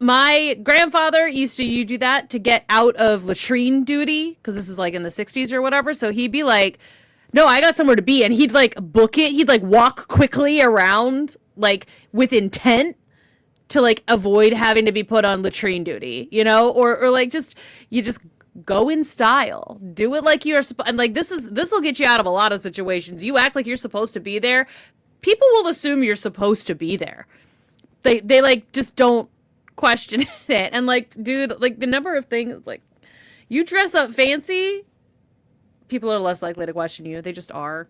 my grandfather used to do that to get out of latrine duty, because this is, like, in the 60s or whatever, so he'd be like... No, I got somewhere to be. And he'd like book it. He'd like walk quickly around, like with intent to like avoid having to be put on latrine duty, or like you just go in style, do it like you're supposed. And like, this will get you out of a lot of situations. You act like you're supposed to be there. People will assume you're supposed to be there. They like just don't question it. And like, dude, like the number of things, like you dress up fancy, people are less likely to question you. They just are.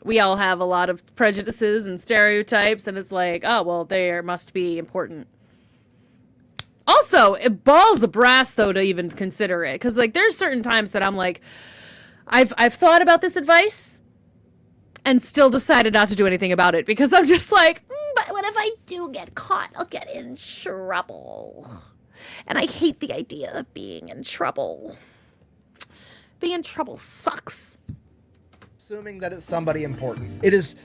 We all have a lot of prejudices and stereotypes, and it's like, oh, well, they must be important. Also, it balls of brass, though, to even consider it. Because, like, there's certain times that I'm like, I've thought about this advice and still decided not to do anything about it. Because I'm just like, but what if I do get caught? I'll get in trouble. And I hate the idea of being in trouble. Being in trouble sucks. Assuming that it's somebody important. It is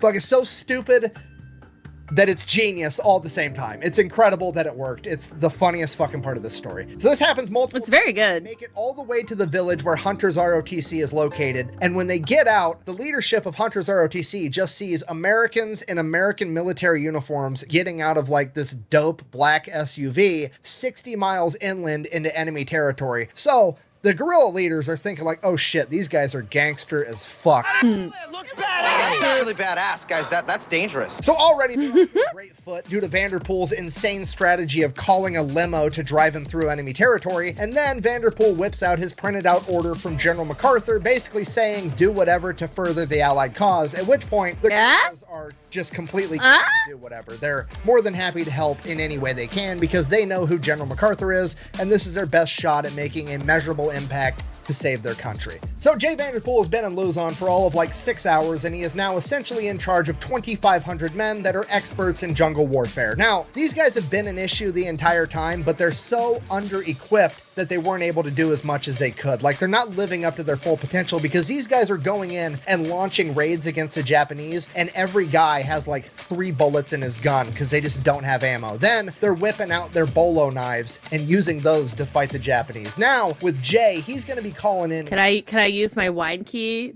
fucking so stupid that it's genius all at the same time. It's incredible that it worked. It's the funniest fucking part of this story. So this happens multiple It's very good. Make it all the way to the village where Hunters ROTC is located. And when they get out, the leadership of Hunters ROTC just sees Americans in American military uniforms getting out of like this dope black SUV 60 miles inland into enemy territory. So The guerrilla leaders are thinking like, oh shit, these guys are gangster as fuck. Look badass. That's really badass, guys. That's dangerous. So already they're off to a great foot due to Vanderpool's insane strategy of calling a limo to drive him through enemy territory, and then Vanderpool whips out his printed out order from General MacArthur basically saying do whatever to further the Allied cause, at which point the guerrillas are just completely to do whatever. They're more than happy to help in any way they can because they know who General MacArthur is, and this is their best shot at making a measurable impact to save their country. So Jay Vanderpool has been in Luzon for all of like 6 hours, and he is now essentially in charge of 2,500 men that are experts in jungle warfare. Now, these guys have been an issue the entire time, but they're so under-equipped that they weren't able to do as much as they could. Like, they're not living up to their full potential because these guys are going in and launching raids against the Japanese, and every guy has like 3 bullets in his gun because they just don't have ammo. Then they're whipping out their bolo knives and using those to fight the Japanese. Now, with Jay, he's going to be calling in... Can I use my wine key?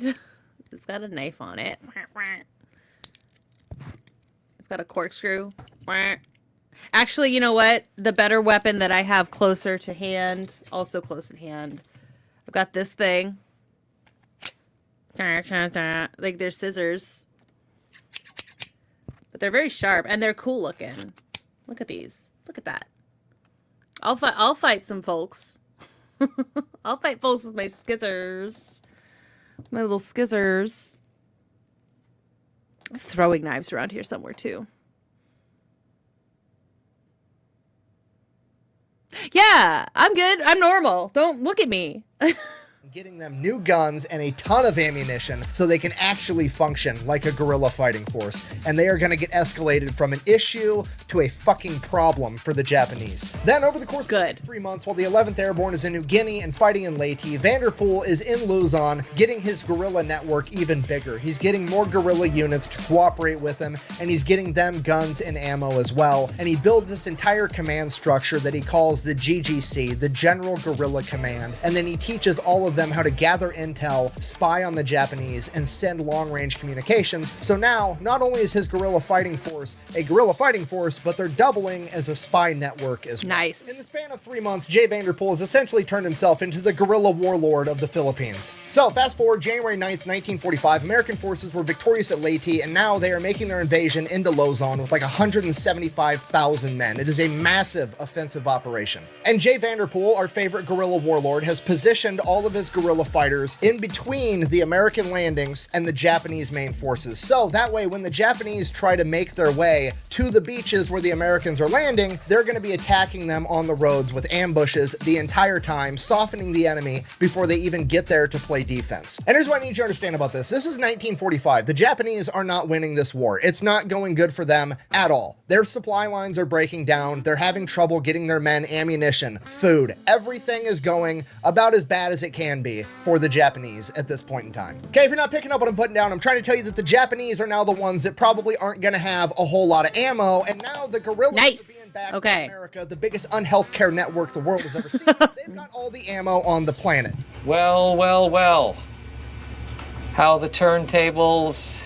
It's got a knife on it. It's got a corkscrew. Actually, you know what? The better weapon that I have closer to hand, also close at hand. I've got this thing. Like, they're scissors. But they're very sharp, and they're cool looking. Look at these. Look at that. I'll fight some folks. I'll fight folks with my skizzers. My little skizzers. Throwing knives around here somewhere, too. Yeah, I'm good. I'm normal. Don't look at me. Getting them new guns and a ton of ammunition so they can actually function like a guerrilla fighting force. And they are going to get escalated from an issue to a fucking problem for the Japanese. Then over the course of the next 3 months, while the 11th Airborne is in New Guinea and fighting in Leyte, Vanderpool is in Luzon getting his guerrilla network even bigger. He's getting more guerrilla units to cooperate with him, and he's getting them guns and ammo as well. And he builds this entire command structure that he calls the GGC, the General Guerrilla Command. And then he teaches all of them how to gather intel, spy on the Japanese, and send long-range communications. So now, not only is his guerrilla fighting force a guerrilla fighting force, but they're doubling as a spy network as well. Nice. In the span of 3 months, Jay Vanderpool has essentially turned himself into the guerrilla warlord of the Philippines. So, fast forward, January 9th, 1945, American forces were victorious at Leyte, and now they are making their invasion into Luzon with like 175,000 men. It is a massive offensive operation. And Jay Vanderpool, our favorite guerrilla warlord, has positioned all of his guerrilla fighters in between the American landings and the Japanese main forces. So that way, when the Japanese try to make their way to the beaches where the Americans are landing, they're going to be attacking them on the roads with ambushes the entire time, softening the enemy before they even get there to play defense. And here's what I need you to understand about this. This is 1945. The Japanese are not winning this war. It's not going good for them at all. Their supply lines are breaking down. They're having trouble getting their men ammunition, food. Everything is going about as bad as it can be for the Japanese at this point in time. Okay, if you're not picking up what I'm putting down, I'm trying to tell you that the Japanese are now the ones that probably aren't going to have a whole lot of ammo, and now the guerrillas are being backed by America, the biggest unhealthcare network the world has ever seen. They've got all the ammo on the planet. Well, well, well. How the turntables...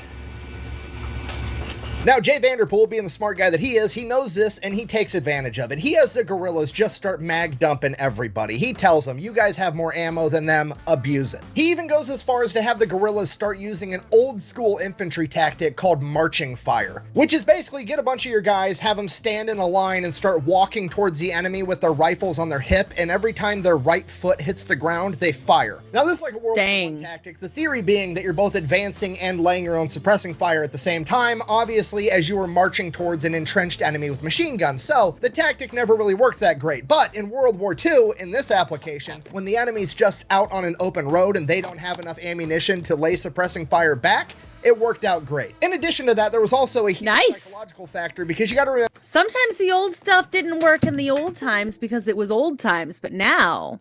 Now, Jay Vanderpool, being the smart guy that he is, he knows this and he takes advantage of it. He has the guerrillas just start mag dumping everybody. He tells them, you guys have more ammo than them, abuse it. He even goes as far as to have the guerrillas start using an old school infantry tactic called marching fire, which is basically get a bunch of your guys, have them stand in a line and start walking towards the enemy with their rifles on their hip, and every time their right foot hits the ground, they fire. Now, this is like a World War I tactic, the theory being that you're both advancing and laying your own suppressing fire at the same time, obviously as you were marching towards an entrenched enemy with machine guns. So the tactic never really worked that great. But in World War II, in this application, when the enemy's just out on an open road and they don't have enough ammunition to lay suppressing fire back, it worked out great. In addition to that, there was also a huge psychological factor because you got to remember, sometimes the old stuff didn't work in the old times because it was old times, but now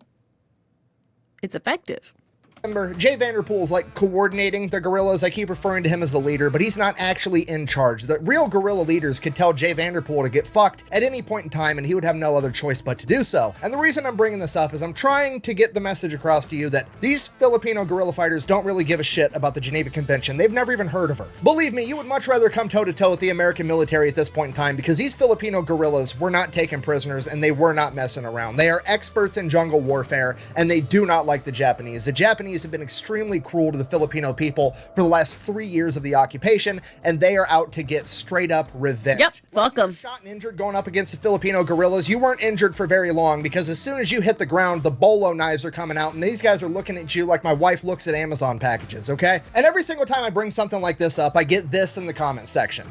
it's effective. Remember, Jay Vanderpool's like coordinating the guerrillas. I keep referring to him as the leader, but he's not actually in charge. The real guerrilla leaders could tell Jay Vanderpool to get fucked at any point in time, and he would have no other choice but to do so. And the reason I'm bringing this up is I'm trying to get the message across to you that these Filipino guerrilla fighters don't really give a shit about the Geneva Convention. They've never even heard of her. Believe me, you would much rather come toe-to-toe with the American military at this point in time, because these Filipino guerrillas were not taking prisoners and they were not messing around. They are experts in jungle warfare, and they do not like the Japanese. The Japanese have been extremely cruel to the Filipino people for the last 3 years of the occupation, and they are out to get straight up revenge. Yep, fuck them. Shot and injured going up against the Filipino guerrillas. You weren't injured for very long, because as soon as you hit the ground, the bolo knives are coming out, and these guys are looking at you like my wife looks at Amazon packages, okay? And every single time I bring something like this up, I get this in the comment section.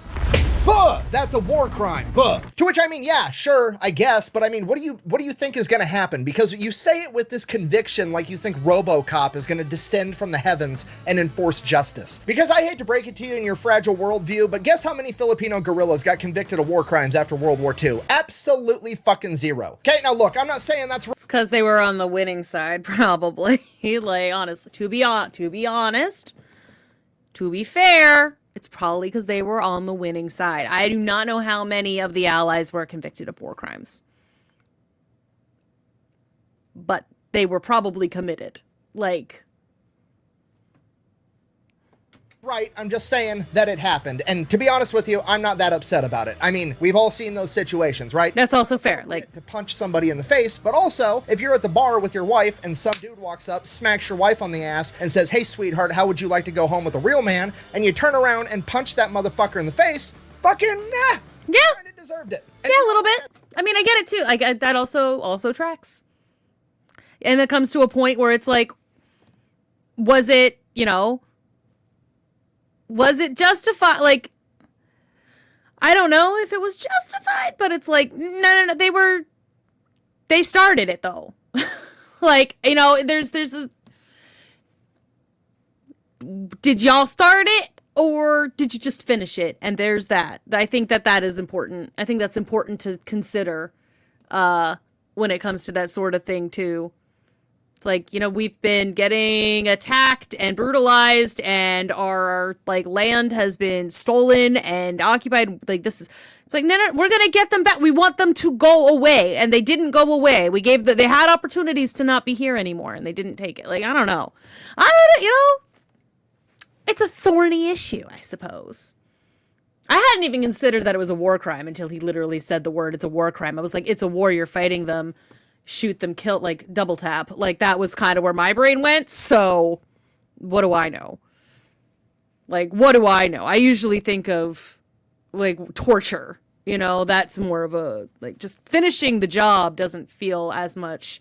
Buh! That's a war crime. Buh! To which I mean, yeah, sure, I guess, but I mean, what do you think is gonna happen? Because you say it with this conviction like you think RoboCop is gonna descend from the heavens and enforce justice. Because I hate to break it to you in your fragile worldview, but guess how many Filipino guerrillas got convicted of war crimes after World War II? Absolutely fucking zero. Okay, now look, I'm not saying that's It's because they were on the winning side, probably. Like, honestly, to be honest, to be fair, it's probably because they were on the winning side. I do not know how many of the Allies were convicted of war crimes. But they were probably committed. Like... right, I'm just saying that it happened. And to be honest with you, I'm not that upset about it. I mean, we've all seen those situations, right? That's also fair. Like, to punch somebody in the face, but also, if you're at the bar with your wife and some dude walks up, smacks your wife on the ass, and says, "Hey, sweetheart, how would you like to go home with a real man?" And you turn around and punch that motherfucker in the face, fucking, nah! yeah. It deserved it. And Yeah, a little bit. I mean, I get it too. I get that also tracks. And it comes to a point where it's like, was it, was it justified? Like, I don't know if it was justified, but it's like, no. They started it though. Like, there's did y'all start it or did you just finish it? And there's that. I think that is important. I think that's important to consider, when it comes to that sort of thing too. It's like, we've been getting attacked and brutalized and our land has been stolen and occupied. Like, it's like, no, we're going to get them back. We want them to go away. And they didn't go away. They had opportunities to not be here anymore and they didn't take it. Like, I don't know. It's a thorny issue, I suppose. I hadn't even considered that it was a war crime until he literally said the word, it's a war crime. I was like, it's a war, you're fighting them. Shoot them, kill, like, double tap. Like, that was kind of where my brain went, so what do I know? Like, what do I know? I usually think of, like, torture, that's more of a, like, just finishing the job doesn't feel as much.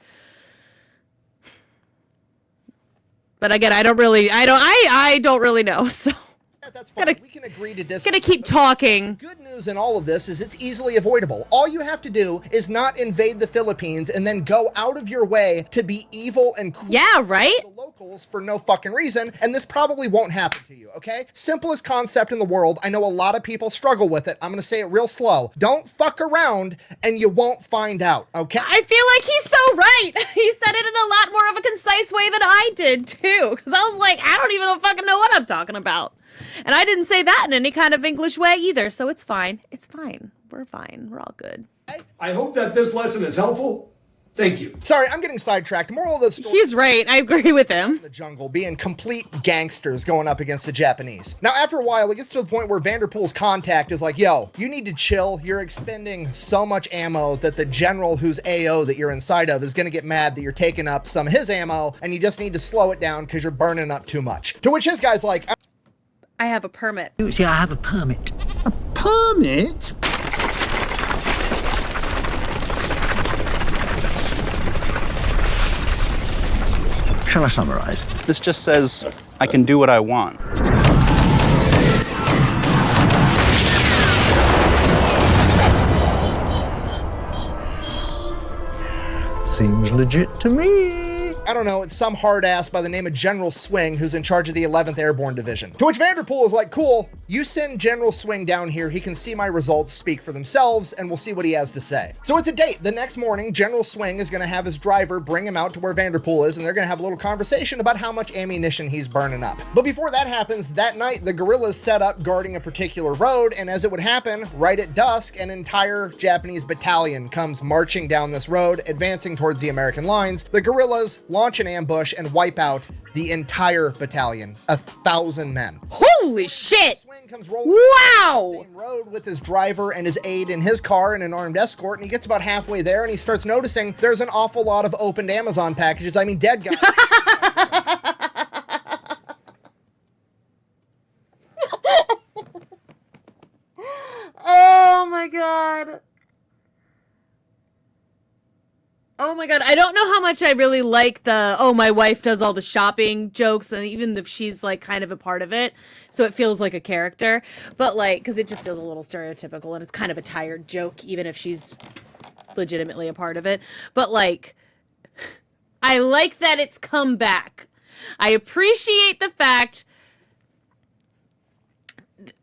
But again, I don't really know, so. That's fine. We can agree to disagree. Gonna keep talking. Good news in all of this is it's easily avoidable. All you have to do is not invade the Philippines and then go out of your way to be evil and cruel yeah, right? to the locals for no fucking reason, and this probably won't happen to you, okay? Simplest concept in the world. I know a lot of people struggle with it. I'm gonna say it real slow. Don't fuck around and you won't find out, okay? I feel like he's so right. He said it in a lot more of a concise way than I did, too. Because I was like, I don't even fucking know what I'm talking about. And I didn't say that in any kind of English way either, so it's fine. It's fine. We're fine. We're all good. I hope that this lesson is helpful. Thank you. Sorry, I'm getting sidetracked. Moral of the story. He's right. I agree with him. The jungle being complete gangsters going up against the Japanese. Now, after a while, it gets to the point where Vanderpool's contact is like, yo, you need to chill. You're expending so much ammo that the general whose AO that you're inside of is going to get mad that you're taking up some of his ammo, and you just need to slow it down because you're burning up too much. To which his guy's like, I have a permit. See, I have a permit. A permit? Shall I summarize? This just says I can do what I want. Seems legit to me. I don't know, it's some hard ass by the name of General Swing who's in charge of the 11th Airborne Division. To which Vanderpool is like, cool, you send General Swing down here, he can see my results speak for themselves, and we'll see what he has to say. So it's a date. The next morning, General Swing is going to have his driver bring him out to where Vanderpool is, and they're going to have a little conversation about how much ammunition he's burning up. But before that happens, that night, the guerrillas set up guarding a particular road, and as it would happen, right at dusk, an entire Japanese battalion comes marching down this road, advancing towards the American lines. The guerrillas launch an ambush and wipe out the entire battalion, 1,000 men. Holy shit! Swing comes rolling Wow! down the same road with his driver and his aide in his car and an armed escort, and he gets about halfway there and he starts noticing there's an awful lot of opened Amazon packages. I mean, dead guys. Oh my god. Oh my god, I don't know how much I really like the, oh, my wife does all the shopping jokes, and even if she's, like, kind of a part of it, so it feels like a character, but, like, because it just feels a little stereotypical, and it's kind of a tired joke, even if she's legitimately a part of it, but, like, I like that it's come back. I appreciate the fact,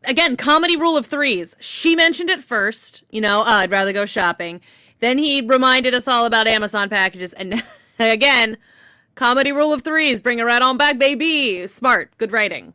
again, comedy rule of threes. She mentioned it first, you know, I'd rather go shopping. Then he reminded us all about Amazon packages. And again, comedy rule of threes. Bring it right on back, baby. Smart. Good writing.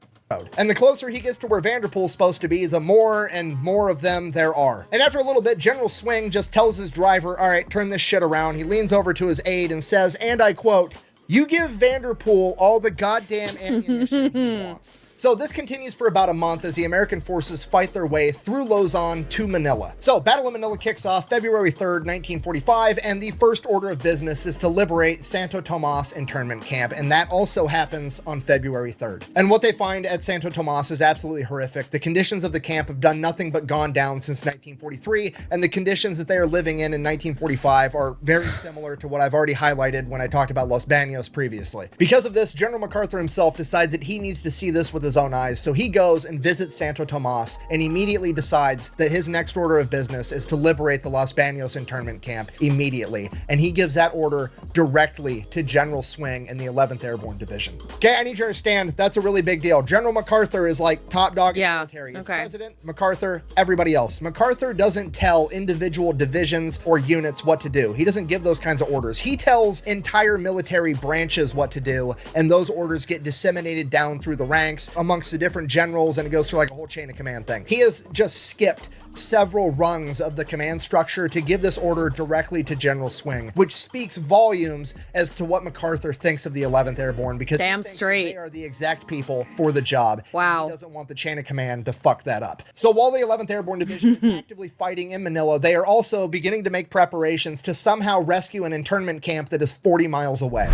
And the closer he gets to where Vanderpool's supposed to be, the more and more of them there are. And after a little bit, General Swing just tells his driver, all right, turn this shit around. He leans over to his aide and says, and I quote, "You give Vanderpool all the goddamn ammunition he wants." So this continues for about a month as the American forces fight their way through Luzon to Manila. So Battle of Manila kicks off February 3rd, 1945, and the first order of business is to liberate Santo Tomas internment camp, and that also happens on February 3rd. And what they find at Santo Tomas is absolutely horrific. The conditions of the camp have done nothing but gone down since 1943, and the conditions that they are living in 1945 are very similar to what I've already highlighted when I talked about Los Baños previously. Because of this, General MacArthur himself decides that he needs to see this with his own eyes, so he goes and visits Santo Tomas and immediately decides that his next order of business is to liberate the Los Baños internment camp immediately, and he gives that order directly to General Swing in the 11th Airborne Division. Okay, I need you to understand, that's a really big deal. General MacArthur is like top dog in the military. It's President MacArthur, everybody else. MacArthur doesn't tell individual divisions or units what to do. He doesn't give those kinds of orders. He tells entire military branches what to do, and those orders get disseminated down through the ranks amongst the different generals, and it goes through like a whole chain of command thing. He has just skipped several rungs of the command structure to give this order directly to General Swing, which speaks volumes as to what MacArthur thinks of the 11th Airborne, because damn he thinks straight they are the exact people for the job. Wow. He doesn't want the chain of command to fuck that up. So while the 11th Airborne Division is actively fighting in Manila, they are also beginning to make preparations to somehow rescue an internment camp that is 40 miles away.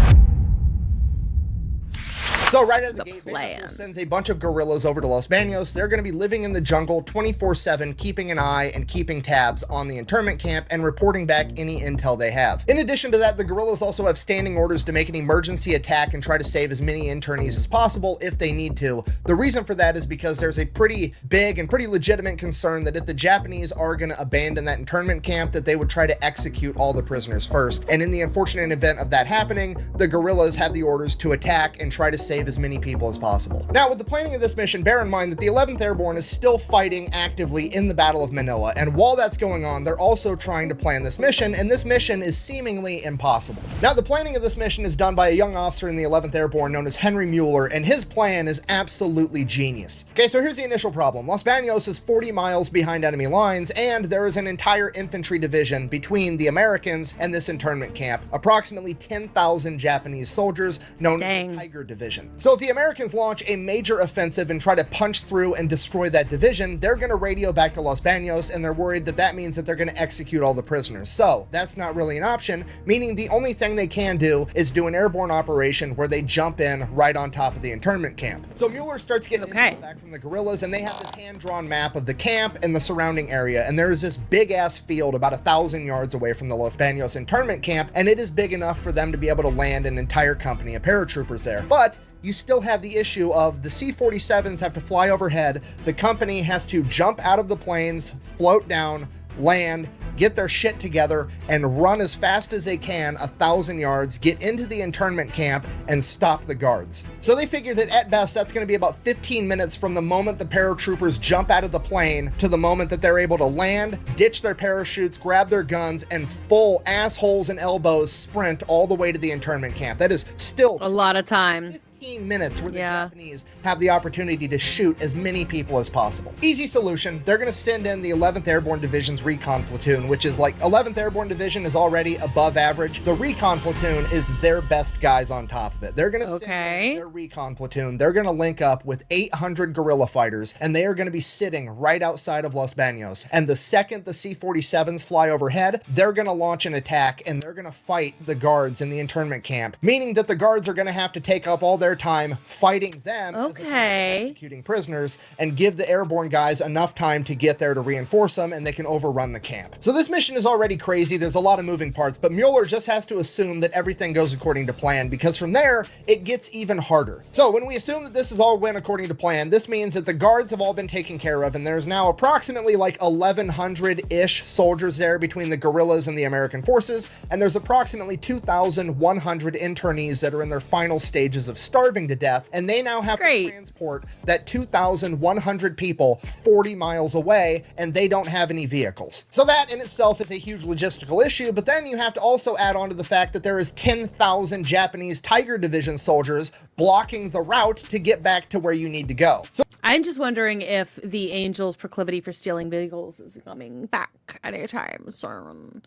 So right out of the gate, Vanderpool sends a bunch of guerrillas over to Los Baños. They're going to be living in the jungle 24/7, keeping an eye and keeping tabs on the internment camp and reporting back any intel they have. In addition to that, the guerrillas also have standing orders to make an emergency attack and try to save as many internees as possible if they need to. The reason for that is because there's a pretty big and pretty legitimate concern that if the Japanese are going to abandon that internment camp, that they would try to execute all the prisoners first. And in the unfortunate event of that happening, the guerrillas have the orders to attack and try to save as many people as possible. Now, with the planning of this mission, bear in mind that the 11th Airborne is still fighting actively in the Battle of Manila, and while that's going on, they're also trying to plan this mission, and this mission is seemingly impossible. Now, the planning of this mission is done by a young officer in the 11th Airborne known as Henry Mueller, and his plan is absolutely genius. Okay, so here's the initial problem. Los Baños is 40 miles behind enemy lines, and there is an entire infantry division between the Americans and this internment camp, approximately 10,000 Japanese soldiers known as the Tiger Division. So if the Americans launch a major offensive and try to punch through and destroy that division, they're going to radio back to Los Baños, and they're worried that that means that they're going to execute all the prisoners. So that's not really an option, meaning the only thing they can do is do an airborne operation where they jump in right on top of the internment camp. So Mueller starts getting intel back from the guerrillas, and they have this hand-drawn map of the camp and the surrounding area, and there is this big-ass field about 1,000 yards away from the Los Baños internment camp, and it is big enough for them to be able to land an entire company of paratroopers there. But you still have the issue of the C-47s have to fly overhead, the company has to jump out of the planes, float down, land, get their shit together, and run as fast as they can 1,000 yards, get into the internment camp, and stop the guards. So they figure that at best, that's going to be about 15 minutes from the moment the paratroopers jump out of the plane to the moment that they're able to land, ditch their parachutes, grab their guns, and full assholes and elbows sprint all the way to the internment camp. That is still A lot of time. 15 minutes where the Japanese have the opportunity to shoot as many people as possible. Easy solution. They're going to send in the 11th Airborne Division's recon platoon, which is like 11th Airborne Division is already above average. The recon platoon is their best guys on top of it. They're going to send in their recon platoon. They're going to link up with 800 guerrilla fighters, and they are going to be sitting right outside of Los Baños. And the second the C-47s fly overhead, they're going to launch an attack, and they're going to fight the guards in the internment camp, meaning that the guards are going to have to take up all their time fighting them as opposed to executing prisoners, and give the airborne guys enough time to get there to reinforce them, and they can overrun the camp. So this mission is already crazy. There's a lot of moving parts, but Mueller just has to assume that everything goes according to plan, because from there it gets even harder. So when we assume that this is all went according to plan, this means that the guards have all been taken care of, and there's now approximately like 1,100-ish soldiers there between the guerrillas and the American forces, and there's approximately 2,100 internees that are in their final stages of starving to death, and they now have to transport that 2,100 people 40 miles away, and they don't have any vehicles. So that in itself is a huge logistical issue, but then you have to also add on to the fact that there is 10,000 Japanese Tiger Division soldiers blocking the route to get back to where you need to go. So I'm just wondering if the Angels' proclivity for stealing vehicles is coming back anytime soon.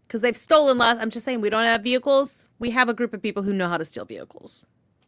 Because they've stolen I'm just saying, we don't have vehicles. We have a group of people who know how to steal vehicles.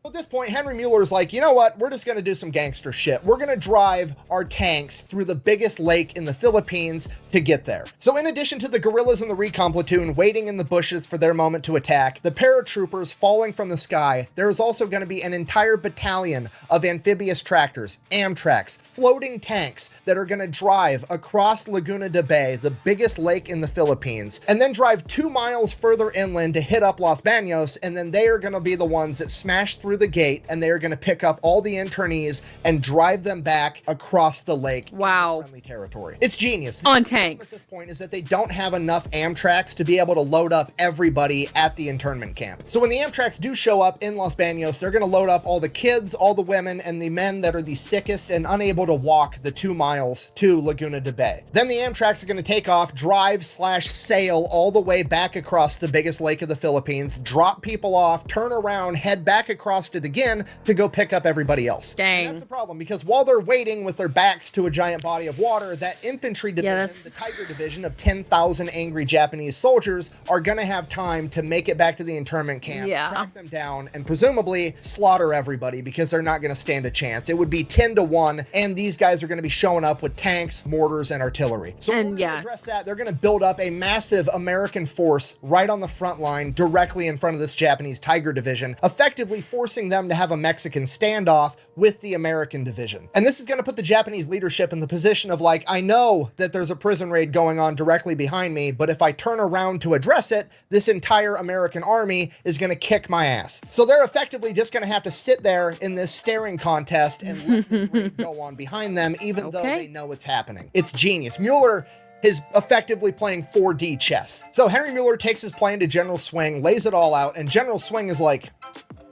at this point, Henry Mueller's like, you know what? We're just going to do some gangster shit. We're going to drive our tanks through the biggest lake in the Philippines to get there. So in addition to the guerrillas and the recon platoon waiting in the bushes for their moment to attack, the paratroopers falling from the sky, there is also going to be an entire battalion of amphibious tractors, Amtraks, floating tanks that are going to drive across Laguna de Bay, the biggest lake in the Philippines, and then drive 2 miles further inland to hit up Los Baños, and then they are going to be the ones that smash through the gate, and they are going to pick up all the internees and drive them back across the lake. Wow. Friendly territory. It's genius. On The problem tanks. At this point is that they don't have enough Amtraks to be able to load up everybody at the internment camp. So when the Amtraks do show up in Los Baños, they're going to load up all the kids, all the women, and the men that are the sickest and unable to walk the 2 miles to Laguna de Bay. Then the Amtraks are going to take off, drive/sail all the way back across the biggest lake of the Philippines, drop people off, turn around, head back across it again to go pick up everybody else. Dang. And that's the problem, because while they're waiting with their backs to a giant body of water, that infantry division, the Tiger Division of 10,000 angry Japanese soldiers, are going to have time to make it back to the internment camp, track them down, and presumably slaughter everybody, because they're not going to stand a chance. It would be 10-1, and these guys are going to be showing up with tanks, mortars, and artillery. So to address that, they're going to build up a massive American force right on the front line, directly in front of this Japanese Tiger Division, effectively forcing them to have a Mexican standoff with the American division. And this is going to put the Japanese leadership in the position of like, I know that there's a prison raid going on directly behind me, but if I turn around to address it, this entire American army is going to kick my ass. So they're effectively just going to have to sit there in this staring contest and let this raid go on behind them, even though they know it's happening. It's genius. Mueller is effectively playing 4D chess. So Henry Mueller takes his plan to General Swing, lays it all out, and General Swing is like,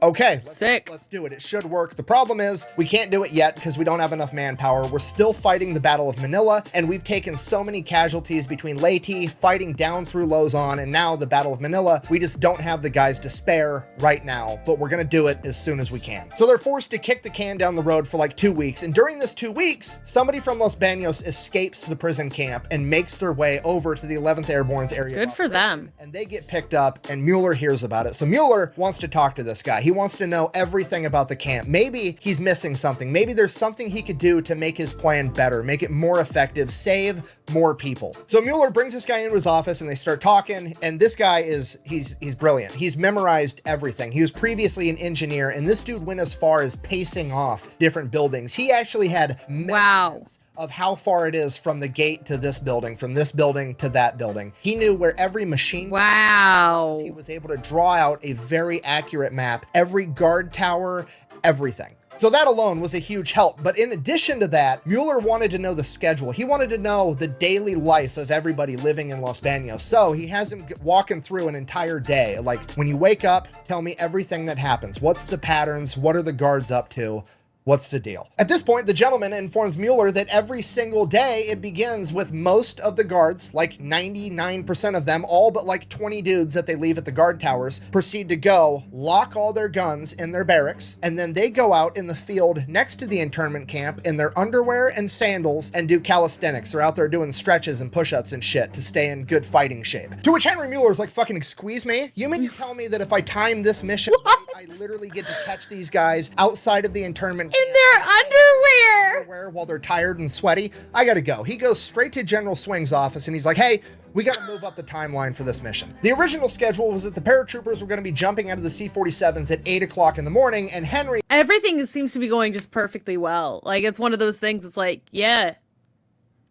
okay, let's do it. It should work. The problem is we can't do it yet because we don't have enough manpower. We're still fighting the Battle of Manila, and we've taken so many casualties between Leyte, fighting down through Luzon, and now the Battle of Manila. We just don't have the guys to spare right now, but we're going to do it as soon as we can. So they're forced to kick the can down the road for like 2 weeks, and during this 2 weeks, somebody from Los Baños escapes the prison camp and makes their way over to the 11th Airborne's area. Good for them. And they get picked up, and Mueller hears about it. So Mueller wants to talk to this guy. He wants to know everything about the camp. Maybe he's missing something. Maybe there's something he could do to make his plan better, make it more effective, save more people. So Mueller brings this guy into his office and they start talking, and this guy he's brilliant. He's memorized everything. He was previously an engineer, and this dude went as far as pacing off different buildings. He actually had measurements of how far it is from the gate to this building, from this building to that building. He knew where every machine was. He was able to draw out a very accurate map, every guard tower, everything. So that alone was a huge help. But in addition to that, Mueller wanted to know the schedule. He wanted to know the daily life of everybody living in Los Baños. So he has him walking through an entire day. Like, when you wake up, tell me everything that happens. What's the patterns? What are the guards up to? What's the deal? At this point, the gentleman informs Mueller that every single day it begins with most of the guards, like 99% of them, all but like 20 dudes that they leave at the guard towers, proceed to go lock all their guns in their barracks, and then they go out in the field next to the internment camp in their underwear and sandals and do calisthenics. They're out there doing stretches and push-ups and shit to stay in good fighting shape. To which Henry Mueller's like, fucking excuse me? You mean to tell me that if I time this mission right, I literally get to catch these guys outside of the internment In their underwear. while they're tired and sweaty? I gotta go. He goes straight to General Swing's office and he's like, hey, we gotta move up the timeline for this mission. The original schedule was that the paratroopers were gonna be jumping out of the C-47s at 8 o'clock in the morning, and Henry... Everything seems to be going just perfectly well. Like, it's one of those things, it's like, yeah.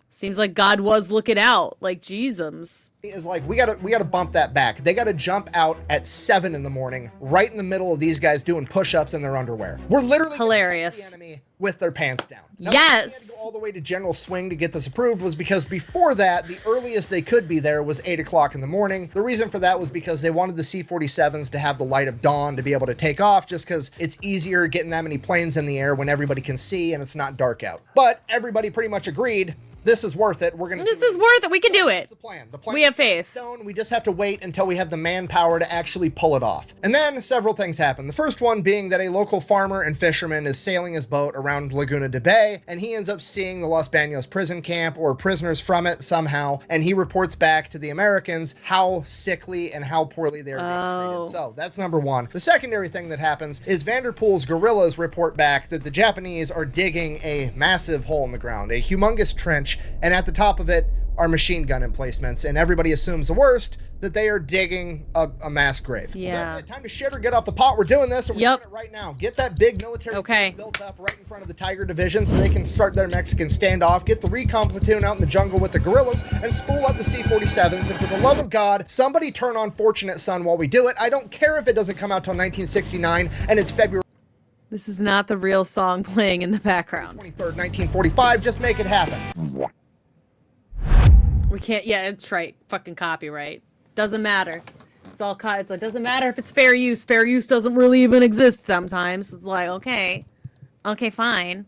Seems like God was looking out. Like, Jesus. is like, we gotta bump that back. They gotta jump out at 7 in the morning, right in the middle of these guys doing push-ups in their underwear. We're literally hilarious. The enemy with their pants down. Now, yes. they had to go all the way to General Swing to get this approved was because before that, the earliest they could be there was 8 o'clock in the morning. The reason for that was because they wanted the C-47s to have the light of dawn to be able to take off, just because it's easier getting that many planes in the air when everybody can see and it's not dark out. But everybody pretty much agreed, this is worth it. This is worth it. We can do it. The plan. The plan. We have faith. Stone. We just have to wait until we have the manpower to actually pull it off. And then several things happen. The first one being that a local farmer and fisherman is sailing his boat around Laguna de Bay, and he ends up seeing the Los Baños prison camp or prisoners from it somehow, and he reports back to the Americans how sickly and how poorly they are being treated. So that's number one. The secondary thing that happens is Vanderpool's guerrillas report back that the Japanese are digging a massive hole in the ground, a humongous trench, and at the top of it are machine gun emplacements, and everybody assumes the worst, that they are digging a mass grave. Yeah. So that's it. Time to shit or get off the pot. We're doing this, and we're doing it right now. Get that big military built up right in front of the Tiger Division so they can start their Mexican standoff, get the recon platoon out in the jungle with the guerrillas, and spool up the C-47s, and for the love of God, somebody turn on Fortunate Son while we do it. I don't care if it doesn't come out till 1969, and it's February. This is not the real song playing in the background. 23rd, 1945. Just make it happen. We can't, yeah, it's right. Fucking copyright. Doesn't matter. It's all, it doesn't matter if it's fair use. Fair use doesn't really even exist sometimes. It's like, okay, fine.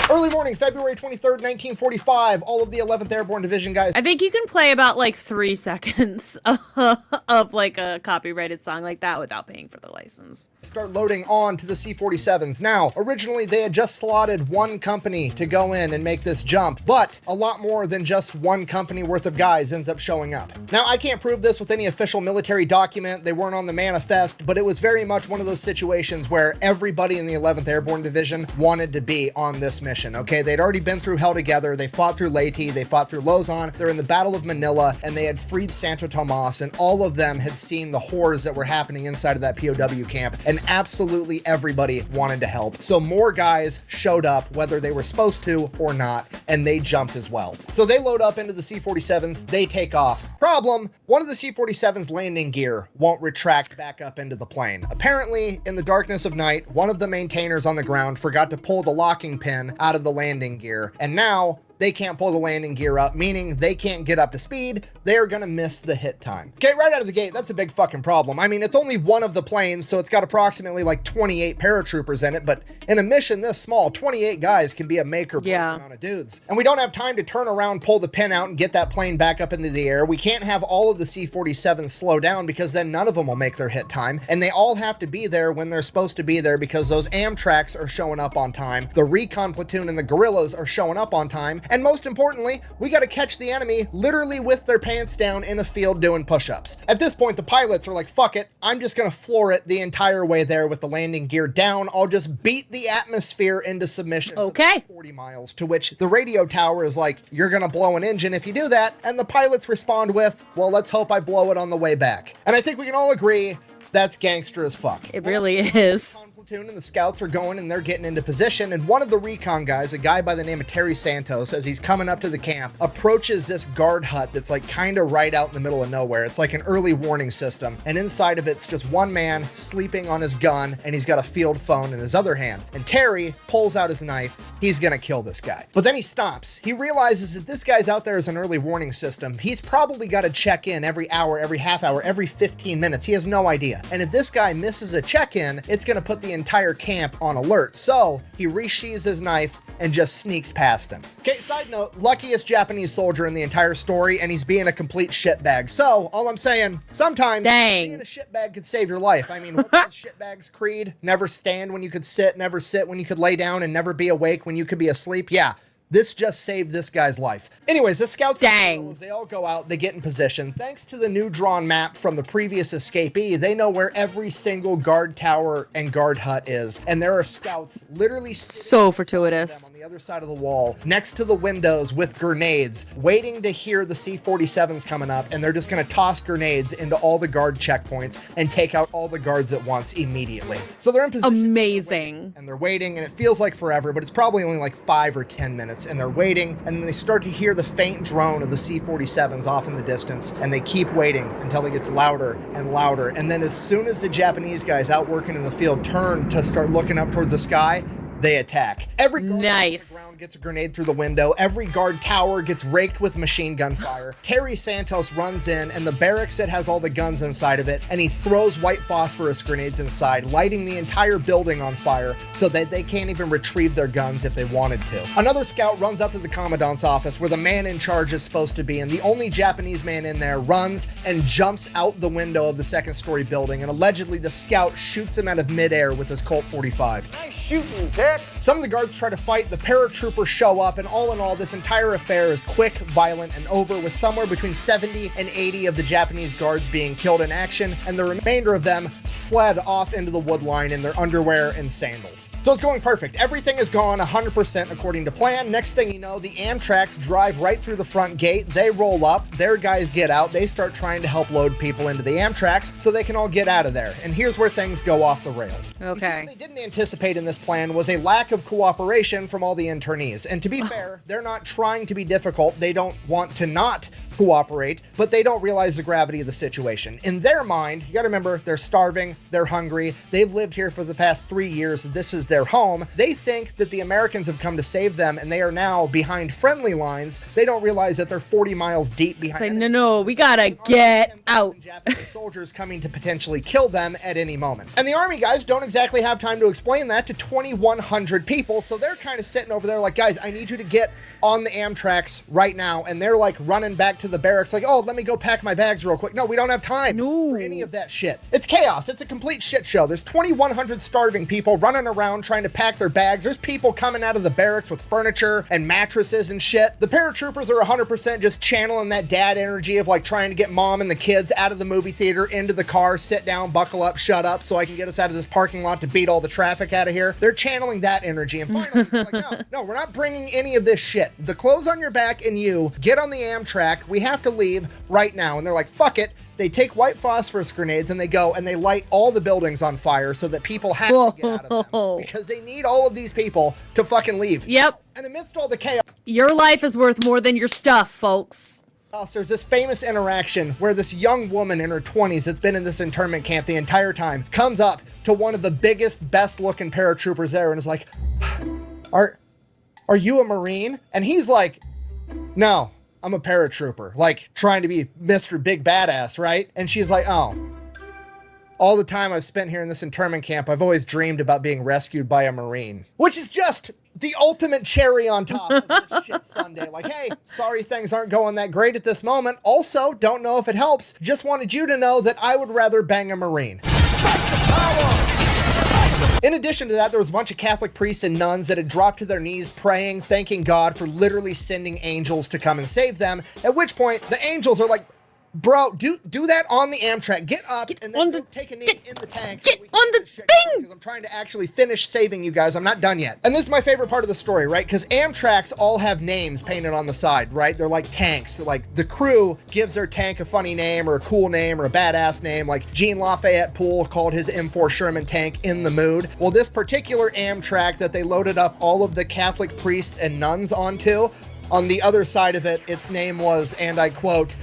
Early morning, February 23rd, 1945. All of the 11th Airborne Division guys. I think you can play about like 3 seconds of like a copyrighted song like that without paying for the license. Start loading on to the C-47s. Now, originally they had just slotted one company to go in and make this jump, but a lot more than just one company worth of guys ends up showing up. Now, I can't prove this with any official military document. They weren't on the manifest, but it was very much one of those situations where everybody in the 11th Airborne Division wanted to be on this mission. Okay, they'd already been through hell together. They fought through Leyte, they fought through Luzon, they're in the Battle of Manila, and they had freed Santo Tomas, and all of them had seen the horrors that were happening inside of that POW camp, and absolutely everybody wanted to help. So more guys showed up, whether they were supposed to or not, and they jumped as well. So they load up into the C-47s, they take off. Problem, one of the C-47's landing gear won't retract back up into the plane. Apparently, in the darkness of night, one of the maintainers on the ground forgot to pull the locking pin out of the landing gear, and now they can't pull the landing gear up, meaning they can't get up to speed. They're gonna miss the hit time. Okay, right out of the gate, that's a big fucking problem. I mean, it's only one of the planes, so it's got approximately like 28 paratroopers in it, but in a mission this small, 28 guys can be a make or break amount of dudes. And we don't have time to turn around, pull the pin out, and get that plane back up into the air. We can't have all of the C-47s slow down because then none of them will make their hit time, and they all have to be there when they're supposed to be there because those Amtraks are showing up on time, the recon platoon and the guerrillas are showing up on time, and most importantly, we gotta catch the enemy literally with their pants down in a field doing push-ups. At this point, the pilots are like, fuck it, I'm just gonna floor it the entire way there with the landing gear down. I'll just beat the atmosphere into submission. Okay. 40 miles, to which the radio tower is like, you're gonna blow an engine if you do that, and the pilots respond with, well, let's hope I blow it on the way back. And I think we can all agree that's gangster as fuck. It really is. platoon and the scouts are going and they're getting into position, and one of the recon guys, a guy by the name of Terry Santos, as he's coming up to the camp, approaches this guard hut that's like kind of right out in the middle of nowhere. It's like an early warning system, and inside of it's just one man sleeping on his gun, and he's got a field phone in his other hand. And Terry pulls out his knife. He's gonna kill this guy. But then he stops. He realizes that this guy's out there as an early warning system. He's probably got to check in every hour, every half hour, every 15 minutes. He has no idea. And if this guy misses a check-in, it's gonna put the entire camp on alert. So he resheathes his knife and just sneaks past him. Okay, side note, luckiest Japanese soldier in the entire story, and he's being a complete shitbag. So, all I'm saying, sometimes being a shitbag could save your life. I mean, what's the shitbag's creed? Never stand when you could sit, never sit when you could lay down, and never be awake when you could be asleep. Yeah. This just saved this guy's life. Anyways, the scouts, as they all go out, they get in position. Thanks to the new drawn map from the previous escapee, they know where every single guard tower and guard hut is. And there are scouts literally so fortuitous on the other side of the wall, next to the windows with grenades, waiting to hear the C-47s coming up. And they're just going to toss grenades into all the guard checkpoints and take out all the guards at once immediately. So they're in position. Amazing. And they're waiting, and it feels like forever, but it's probably only like 5 or 10 minutes. And they're waiting, and then they start to hear the faint drone of the C-47s off in the distance, and they keep waiting until it gets louder and louder. And then as soon as the Japanese guys out working in the field turn to start looking up towards the sky, they attack. Every guard on the ground gets a grenade through the window. Every guard tower gets raked with machine gun fire. Terry Santos runs in, and the barracks that has all the guns inside of it, and he throws white phosphorus grenades inside, lighting the entire building on fire so that they can't even retrieve their guns if they wanted to. Another scout runs up to the commandant's office where the man in charge is supposed to be, and the only Japanese man in there runs and jumps out the window of the second-story building, and allegedly the scout shoots him out of midair with his Colt 45. Nice shooting, Some of the guards try to fight, the paratroopers show up, and all in all, this entire affair is quick, violent, and over, with somewhere between 70 and 80 of the Japanese guards being killed in action, and the remainder of them fled off into the wood line in their underwear and sandals. So it's going perfect. Everything is gone 100% according to plan. Next thing you know, the Amtraks drive right through the front gate. They roll up, their guys get out, they start trying to help load people into the Amtraks so they can all get out of there. And here's where things go off the rails. Okay. See, what they didn't anticipate in this plan was a lack of cooperation from all the internees. And to be fair, they're not trying to be difficult. They don't want to not cooperate, but they don't realize the gravity of the situation. In their mind, you gotta remember, they're starving, they're hungry, they've lived here for the past 3 years, this is their home. They think that the Americans have come to save them, and they are now behind friendly lines. They don't realize that they're 40 miles deep behind. It's like, no, we gotta get out. Japanese soldiers coming to potentially kill them at any moment. And the army guys don't exactly have time to explain that to 2,100 people, so they're kind of sitting over there like, guys, I need you to get on the Amtraks right now. And they're like running back to the barracks like, oh, let me go pack my bags real quick. No, we don't have time for any of that shit. It's chaos. It's a complete shit show. There's 2,100 starving people running around trying to pack their bags. There's people coming out of the barracks with furniture and mattresses and shit. The paratroopers are 100% just channeling that dad energy of like trying to get mom and the kids out of the movie theater, into the car, sit down, buckle up, shut up so I can get us out of this parking lot to beat all the traffic out of here. They're channeling that energy. And finally, they're like, no, we're not bringing any of this shit. The clothes on your back and you get on the Amtrak. We have to leave right now. And they're like, fuck it. They take white phosphorus grenades and they go and they light all the buildings on fire so that people have to get out of them because they need all of these people to fucking leave. Yep. And amidst all the chaos, your life is worth more than your stuff, folks. There's this famous interaction where this young woman in her 20s that's been in this internment camp the entire time comes up to one of the biggest, best looking paratroopers there and is like, are you a Marine? And he's like, no, I'm a paratrooper, like trying to be Mr. Big Badass, right? And she's like, oh, all the time I've spent here in this internment camp, I've always dreamed about being rescued by a Marine, which is just the ultimate cherry on top of this shit Sunday. Like, hey, sorry things aren't going that great at this moment. Also, don't know if it helps. Just wanted you to know that I would rather bang a Marine. In addition to that, there was a bunch of Catholic priests and nuns that had dropped to their knees praying, thanking God for literally sending angels to come and save them, at which point the angels are like, Bro, do that on the Amtrak. Get up and then go take a knee in the tank. Get on the thing! Because I'm trying to actually finish saving you guys. I'm not done yet. And this is my favorite part of the story, right? Because Amtraks all have names painted on the side, right? They're like tanks. They're like the crew gives their tank a funny name or a cool name or a badass name. Like Gene Lafayette Poole called his M4 Sherman tank In the Mood. Well, this particular Amtrak that they loaded up all of the Catholic priests and nuns onto, on the other side of it, its name was, and I quote,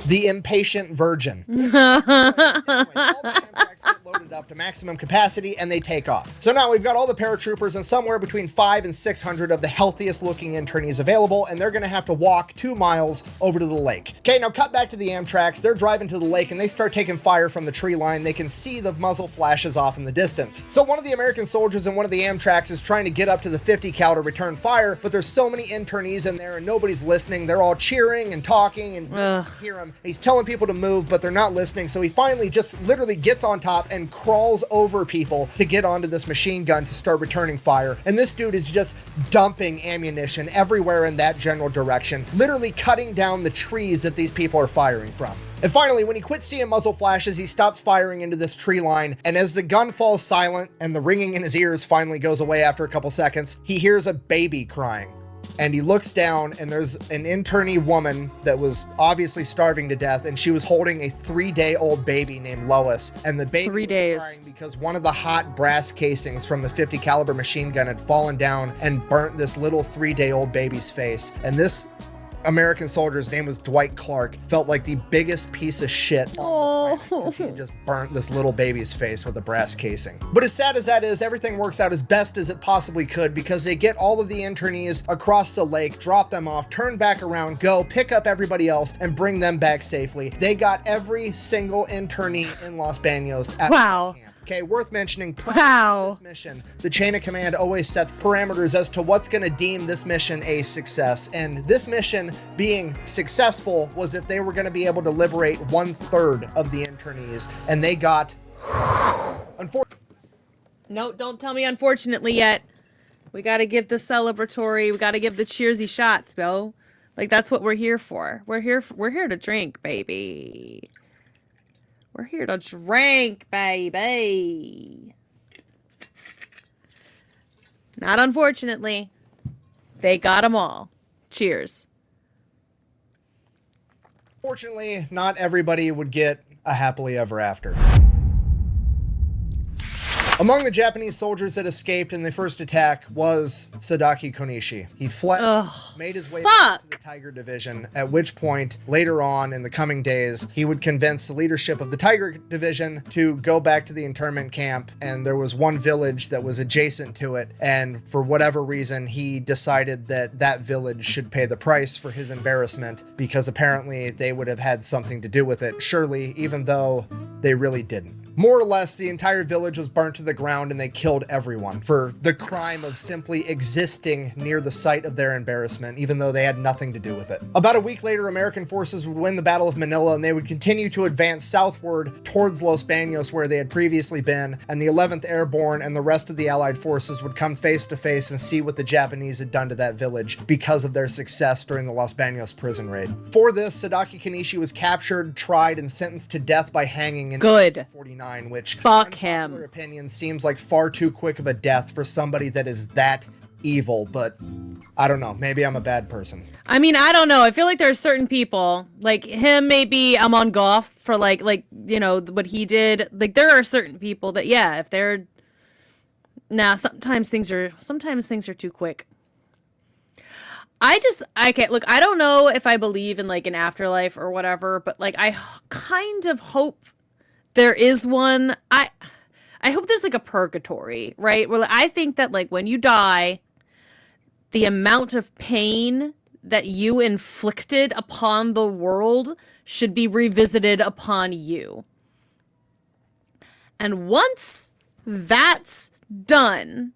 the Impatient Virgin. Anyways, all the Amtraks get loaded up to maximum capacity and they take off. So now we've got all the paratroopers and somewhere between 500 and 600 of the healthiest looking internees available, and they're gonna have to walk 2 miles over to the lake. Okay, now cut back to the Amtraks. They're driving to the lake and they start taking fire from the tree line. They can see the muzzle flashes off in the distance. So one of the American soldiers in one of the Amtraks is trying to get up to the 50 cal to return fire, but there's so many internees in there and nobody's listening. They're all cheering and talking and you can hear him. He's telling people to move, but they're not listening. So he finally just literally gets on top and crawls over people to get onto this machine gun to start returning fire. And this dude is just dumping ammunition everywhere in that general direction, literally cutting down the trees that these people are firing from. And finally, when he quits seeing muzzle flashes, he stops firing into this tree line. And as the gun falls silent and the ringing in his ears finally goes away after a couple seconds, he hears a baby crying. And he looks down and there's an internee woman that was obviously starving to death, and she was holding a 3-day-old baby named Lois. And the baby was crying because one of the hot brass casings from the 50 caliber machine gun had fallen down and burnt this little 3-day-old baby's face. And this American soldier's name was Dwight Clark, felt like the biggest piece of shit on the planet because he had just burnt this little baby's face with a brass casing. But as sad as that is, everything works out as best as it possibly could because they get all of the internees across the lake, drop them off, turn back around, go pick up everybody else and bring them back safely. They got every single internee in Los Baños at camp. Okay, worth mentioning, this mission, the chain of command always sets parameters as to what's going to deem this mission a success. And this mission being successful was if they were going to be able to liberate 1/3 of the internees. And they got, No, don't tell me unfortunately yet. We got to give the celebratory, we got to give the cheersy shots, bro. Like, that's what we're here for. We're here to drink, baby. We're here to drink, baby. Not unfortunately. They got them all. Cheers. Fortunately, not everybody would get a happily ever after. Among the Japanese soldiers that escaped in the first attack was Sadaki Konishi. He fled, made his way back to the Tiger Division, at which point, later on in the coming days, he would convince the leadership of the Tiger Division to go back to the internment camp, and there was one village that was adjacent to it, and for whatever reason, he decided that that village should pay the price for his embarrassment, because apparently they would have had something to do with it, surely, even though they really didn't. More or less, the entire village was burnt to the ground and they killed everyone for the crime of simply existing near the site of their embarrassment, even though they had nothing to do with it. About a week later, American forces would win the Battle of Manila and they would continue to advance southward towards Los Baños where they had previously been, and the 11th Airborne and the rest of the Allied forces would come face to face and see what the Japanese had done to that village because of their success during the Los Baños prison raid. For this, Sadaki Konishi was captured, tried, and sentenced to death by hanging in 1949. Which, fuck him, in opinion, seems like far too quick of a death for somebody that is that evil, but I don't know, maybe I'm a bad person. I mean, I don't know, I feel like there are certain people, like him, maybe I'm on golf for like, you know, what he did, like there are certain people that, yeah, if they're, sometimes things are too quick. I can't, look, I don't know if I believe in like an afterlife or whatever, but like I kind of hope there is one. I hope there's like a purgatory, right? Well, I think that like when you die, the amount of pain that you inflicted upon the world should be revisited upon you. And once that's done,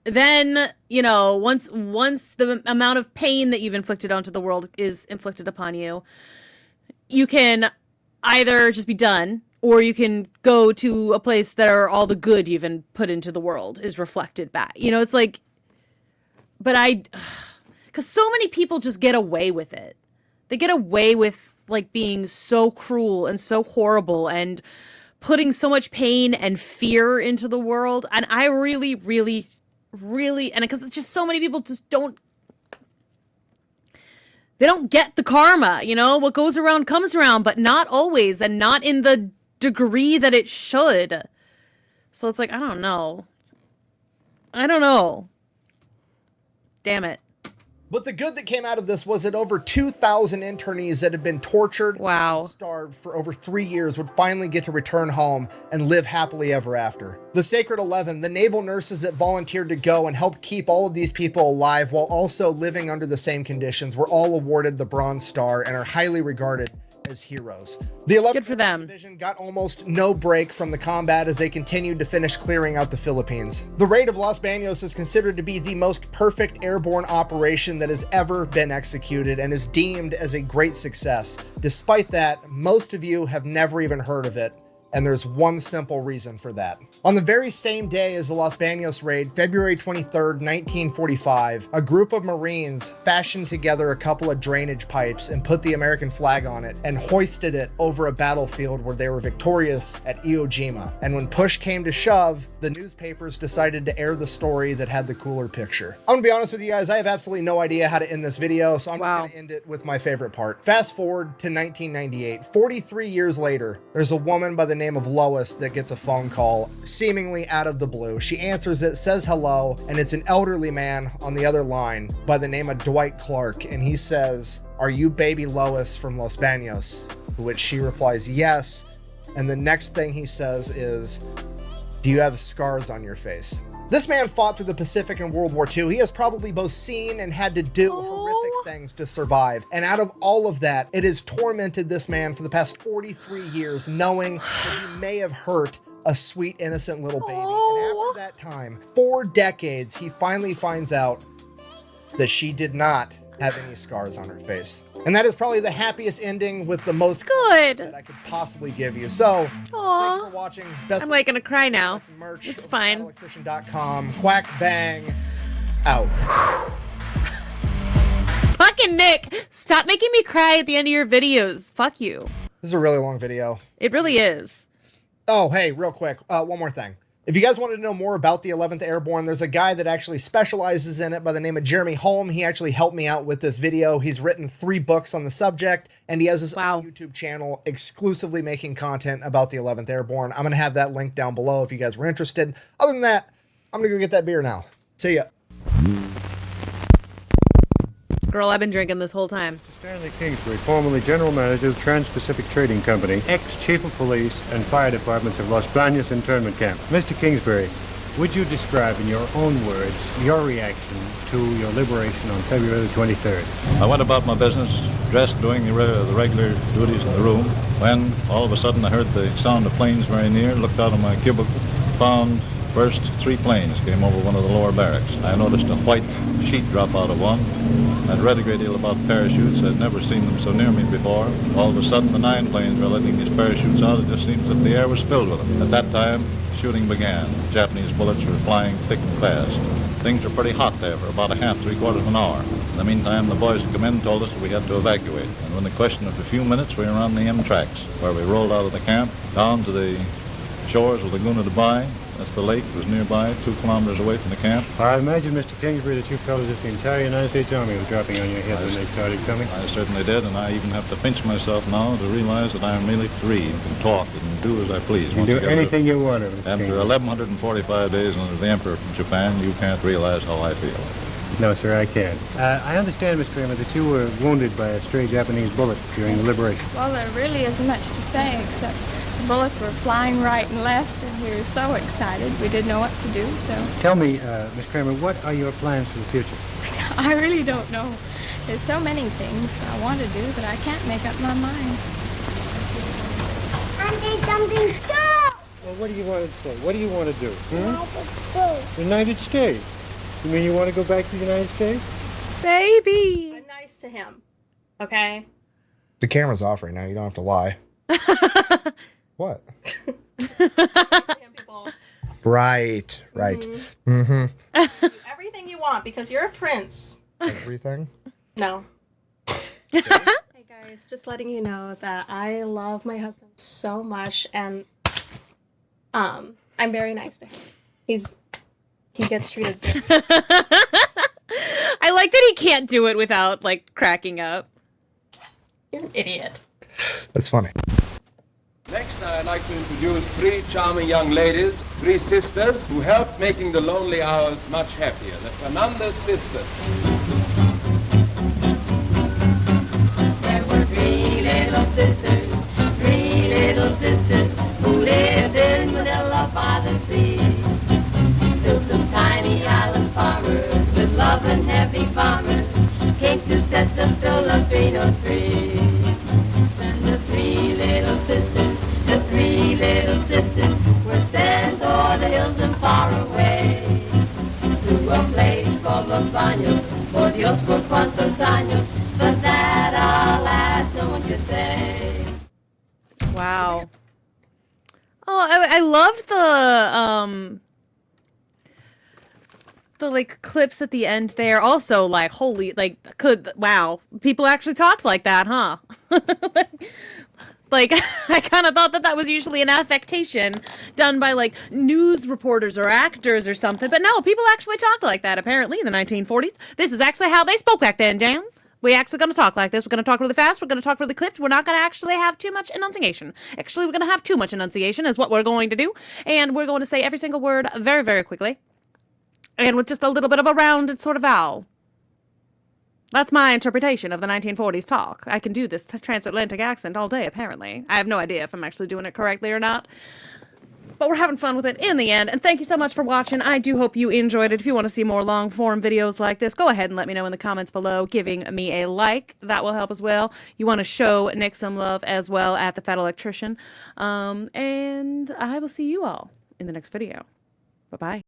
then, you know, once the amount of pain that you've inflicted onto the world is inflicted upon you, you can either just be done, or you can go to a place that are all the good you've put into the world is reflected back. You know, it's like, but because so many people just get away with it. They get away with like being so cruel and so horrible and putting so much pain and fear into the world. And I really, really, really, and because it's just so many people just don't get the karma, you know, what goes around comes around, but not always, and not in the degree that it should. So it's like, I don't know. Damn it. But the good that came out of this was that over 2,000 internees that had been tortured Wow. and starved for over 3 years would finally get to return home and live happily ever after. The Sacred 11, the naval nurses that volunteered to go and help keep all of these people alive while also living under the same conditions, were all awarded the Bronze Star and are highly regarded as heroes. The 11th Good for them. Division got almost no break from the combat as they continued to finish clearing out the Philippines. The raid of Los Baños is considered to be the most perfect airborne operation that has ever been executed and is deemed as a great success. Despite that, most of you have never even heard of it. And there's one simple reason for that. On the very same day as the Los Baños raid, February 23rd, 1945, a group of Marines fashioned together a couple of drainage pipes and put the American flag on it and hoisted it over a battlefield where they were victorious at Iwo Jima. And when push came to shove, the newspapers decided to air the story that had the cooler picture. I'm gonna be honest with you guys, I have absolutely no idea how to end this video, so I'm just gonna end it with my favorite part. Fast forward to 1998, 43 years later, there's a woman by the name of Lois that gets a phone call seemingly out of the blue. She answers it, says hello, and it's an elderly man on the other line by the name of Dwight Clark, and he says, "Are you baby Lois from Los Baños?" To which she replies, "Yes," and the next thing he says is, "Do you have scars on your face?" This man fought through the Pacific in World War II. He has probably both seen and had to do horrific things to survive. And out of all of that, it has tormented this man for the past 43 years, knowing that he may have hurt a sweet, innocent little baby. And after that time, 4 decades, he finally finds out that she did not have any scars on her face. And that is probably the happiest ending with the most good that I could possibly give you. So, thank you for watching. Best I'm like gonna cry now. merch. It's fine. Electrician.com. Quack bang. Out. Fucking Nick, stop making me cry at the end of your videos. Fuck you. This is a really long video. It really is. Oh, hey, real quick. One more thing. If you guys wanted to know more about the 11th Airborne, there's a guy that actually specializes in it by the name of Jeremy Holm. He actually helped me out with this video. He's written 3 books on the subject, and he has his own YouTube channel exclusively making content about the 11th Airborne. I'm going to have that link down below if you guys were interested. Other than that, I'm going to go get that beer now. See ya. Girl, I've been drinking this whole time. Stanley Kingsbury, formerly General Manager of Trans-Pacific Trading Company, ex-Chief of Police and Fire Departments of Los Baños Internment Camp. Mr. Kingsbury, would you describe in your own words your reaction to your liberation on February the 23rd? I went about my business, dressed, doing the regular duties in the room, when all of a sudden I heard the sound of planes very near, looked out of my cubicle, found first 3 planes came over one of the lower barracks. I noticed a white sheet drop out of one. I'd read a great deal about parachutes. I'd never seen them so near me before. All of a sudden, the 9 planes were letting these parachutes out. It just seems that the air was filled with them. At that time, shooting began. Japanese bullets were flying thick and fast. Things were pretty hot there for about a half, 3/4 of an hour. In the meantime, the boys had come in and told us that we had to evacuate. And within the question of a few minutes, we were on the M tracks, where we rolled out of the camp, down to the shores of Laguna de Bay. That's the lake that was nearby, 2 kilometers away from the camp. I imagine, Mr. Kingsbury, that you felt as if the entire United States Army was dropping on your head when they started coming. I certainly did, and I even have to pinch myself now to realize that I am really free and can talk and do as I please. You can do anything you want, Mr. After Kingsbury. 1,145 days under the Emperor from Japan, you can't realize how I feel. No, sir, I can't. I understand, Mr. Kramer, that you were wounded by a stray Japanese bullet during the liberation. Well, there really isn't much to say, except the bullets were flying right and left, and we were so excited we didn't know what to do, so... Tell me, Miss Kramer, what are your plans for the future? I really don't know. There's so many things I want to do that I can't make up my mind. I need something to do. Well, what do you want to say? What do you want to do? United States. United States? You mean you want to go back to the United States? Baby! I'm nice to him, okay? The camera's off right now. You don't have to lie. What? Right. Mm-hmm. Do everything you want because you're a prince. Everything? No. Hey Guys, just letting you know that I love my husband so much, and I'm very nice to him. He gets treated good. I like that he can't do it without like cracking up. You're an idiot. That's funny. Next, I'd like to introduce three charming young ladies, three sisters, who help making the lonely hours much happier. The Fernandez sisters. There were three little sisters, who lived in Manila by the sea. Till some tiny island farmers with love and heavy farmers came to set the Filipinos free. And the three little sisters were sent o'er the hills and far away to a place called Los Baños, por Dios por cuantos años, but that alas no one could say. Wow. Oh, I loved the like clips at the end there. Also, like, holy, like, wow, people actually talked like that, huh? Like, I kind of thought that was usually an affectation done by, like, news reporters or actors or something. But no, people actually talked like that, apparently, in the 1940s. This is actually how they spoke back then, Dan. We're actually going to talk like this. We're going to talk really fast. We're going to talk really clipped. We're not going to actually have too much enunciation. Actually, we're going to have too much enunciation is what we're going to do. And we're going to say every single word very, very quickly. And with just a little bit of a rounded sort of vowel. That's my interpretation of the 1940s talk. I can do this transatlantic accent all day, apparently. I have no idea if I'm actually doing it correctly or not. But we're having fun with it in the end. And thank you so much for watching. I do hope you enjoyed it. If you want to see more long-form videos like this, go ahead and let me know in the comments below, giving me a like. That will help as well. You want to show Nick some love as well at the Fat Electrician. And I will see you all in the next video. Bye-bye.